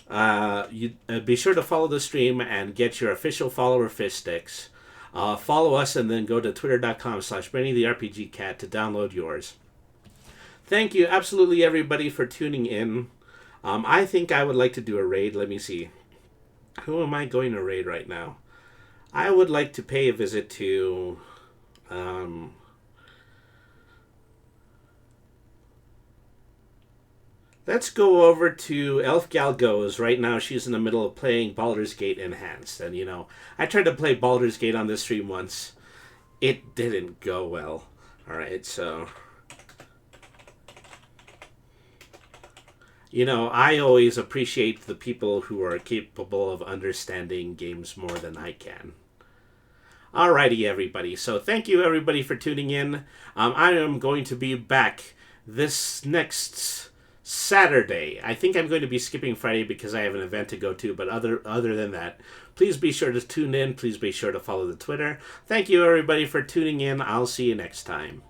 Be sure to follow the stream and get your official follower fish sticks. Follow us and then go to twitter.com/BrainyTheRPGCat to download yours. Thank you absolutely everybody for tuning in. I think I would like to do a raid. Let me see. Who am I going to raid right now? I would like to pay a visit to... let's go over to Elf Gal Goes. Right now she's in the middle of playing Baldur's Gate Enhanced. And, I tried to play Baldur's Gate on this stream once. It didn't go well. Alright, so... I always appreciate the people who are capable of understanding games more than I can. Alrighty, everybody. So thank you, everybody, for tuning in. I am going to be back this next Saturday. I think I'm going to be skipping Friday because I have an event to go to, but other than that, please be sure to tune in. Please be sure to follow the Twitter. Thank you, everybody, for tuning in. I'll see you next time.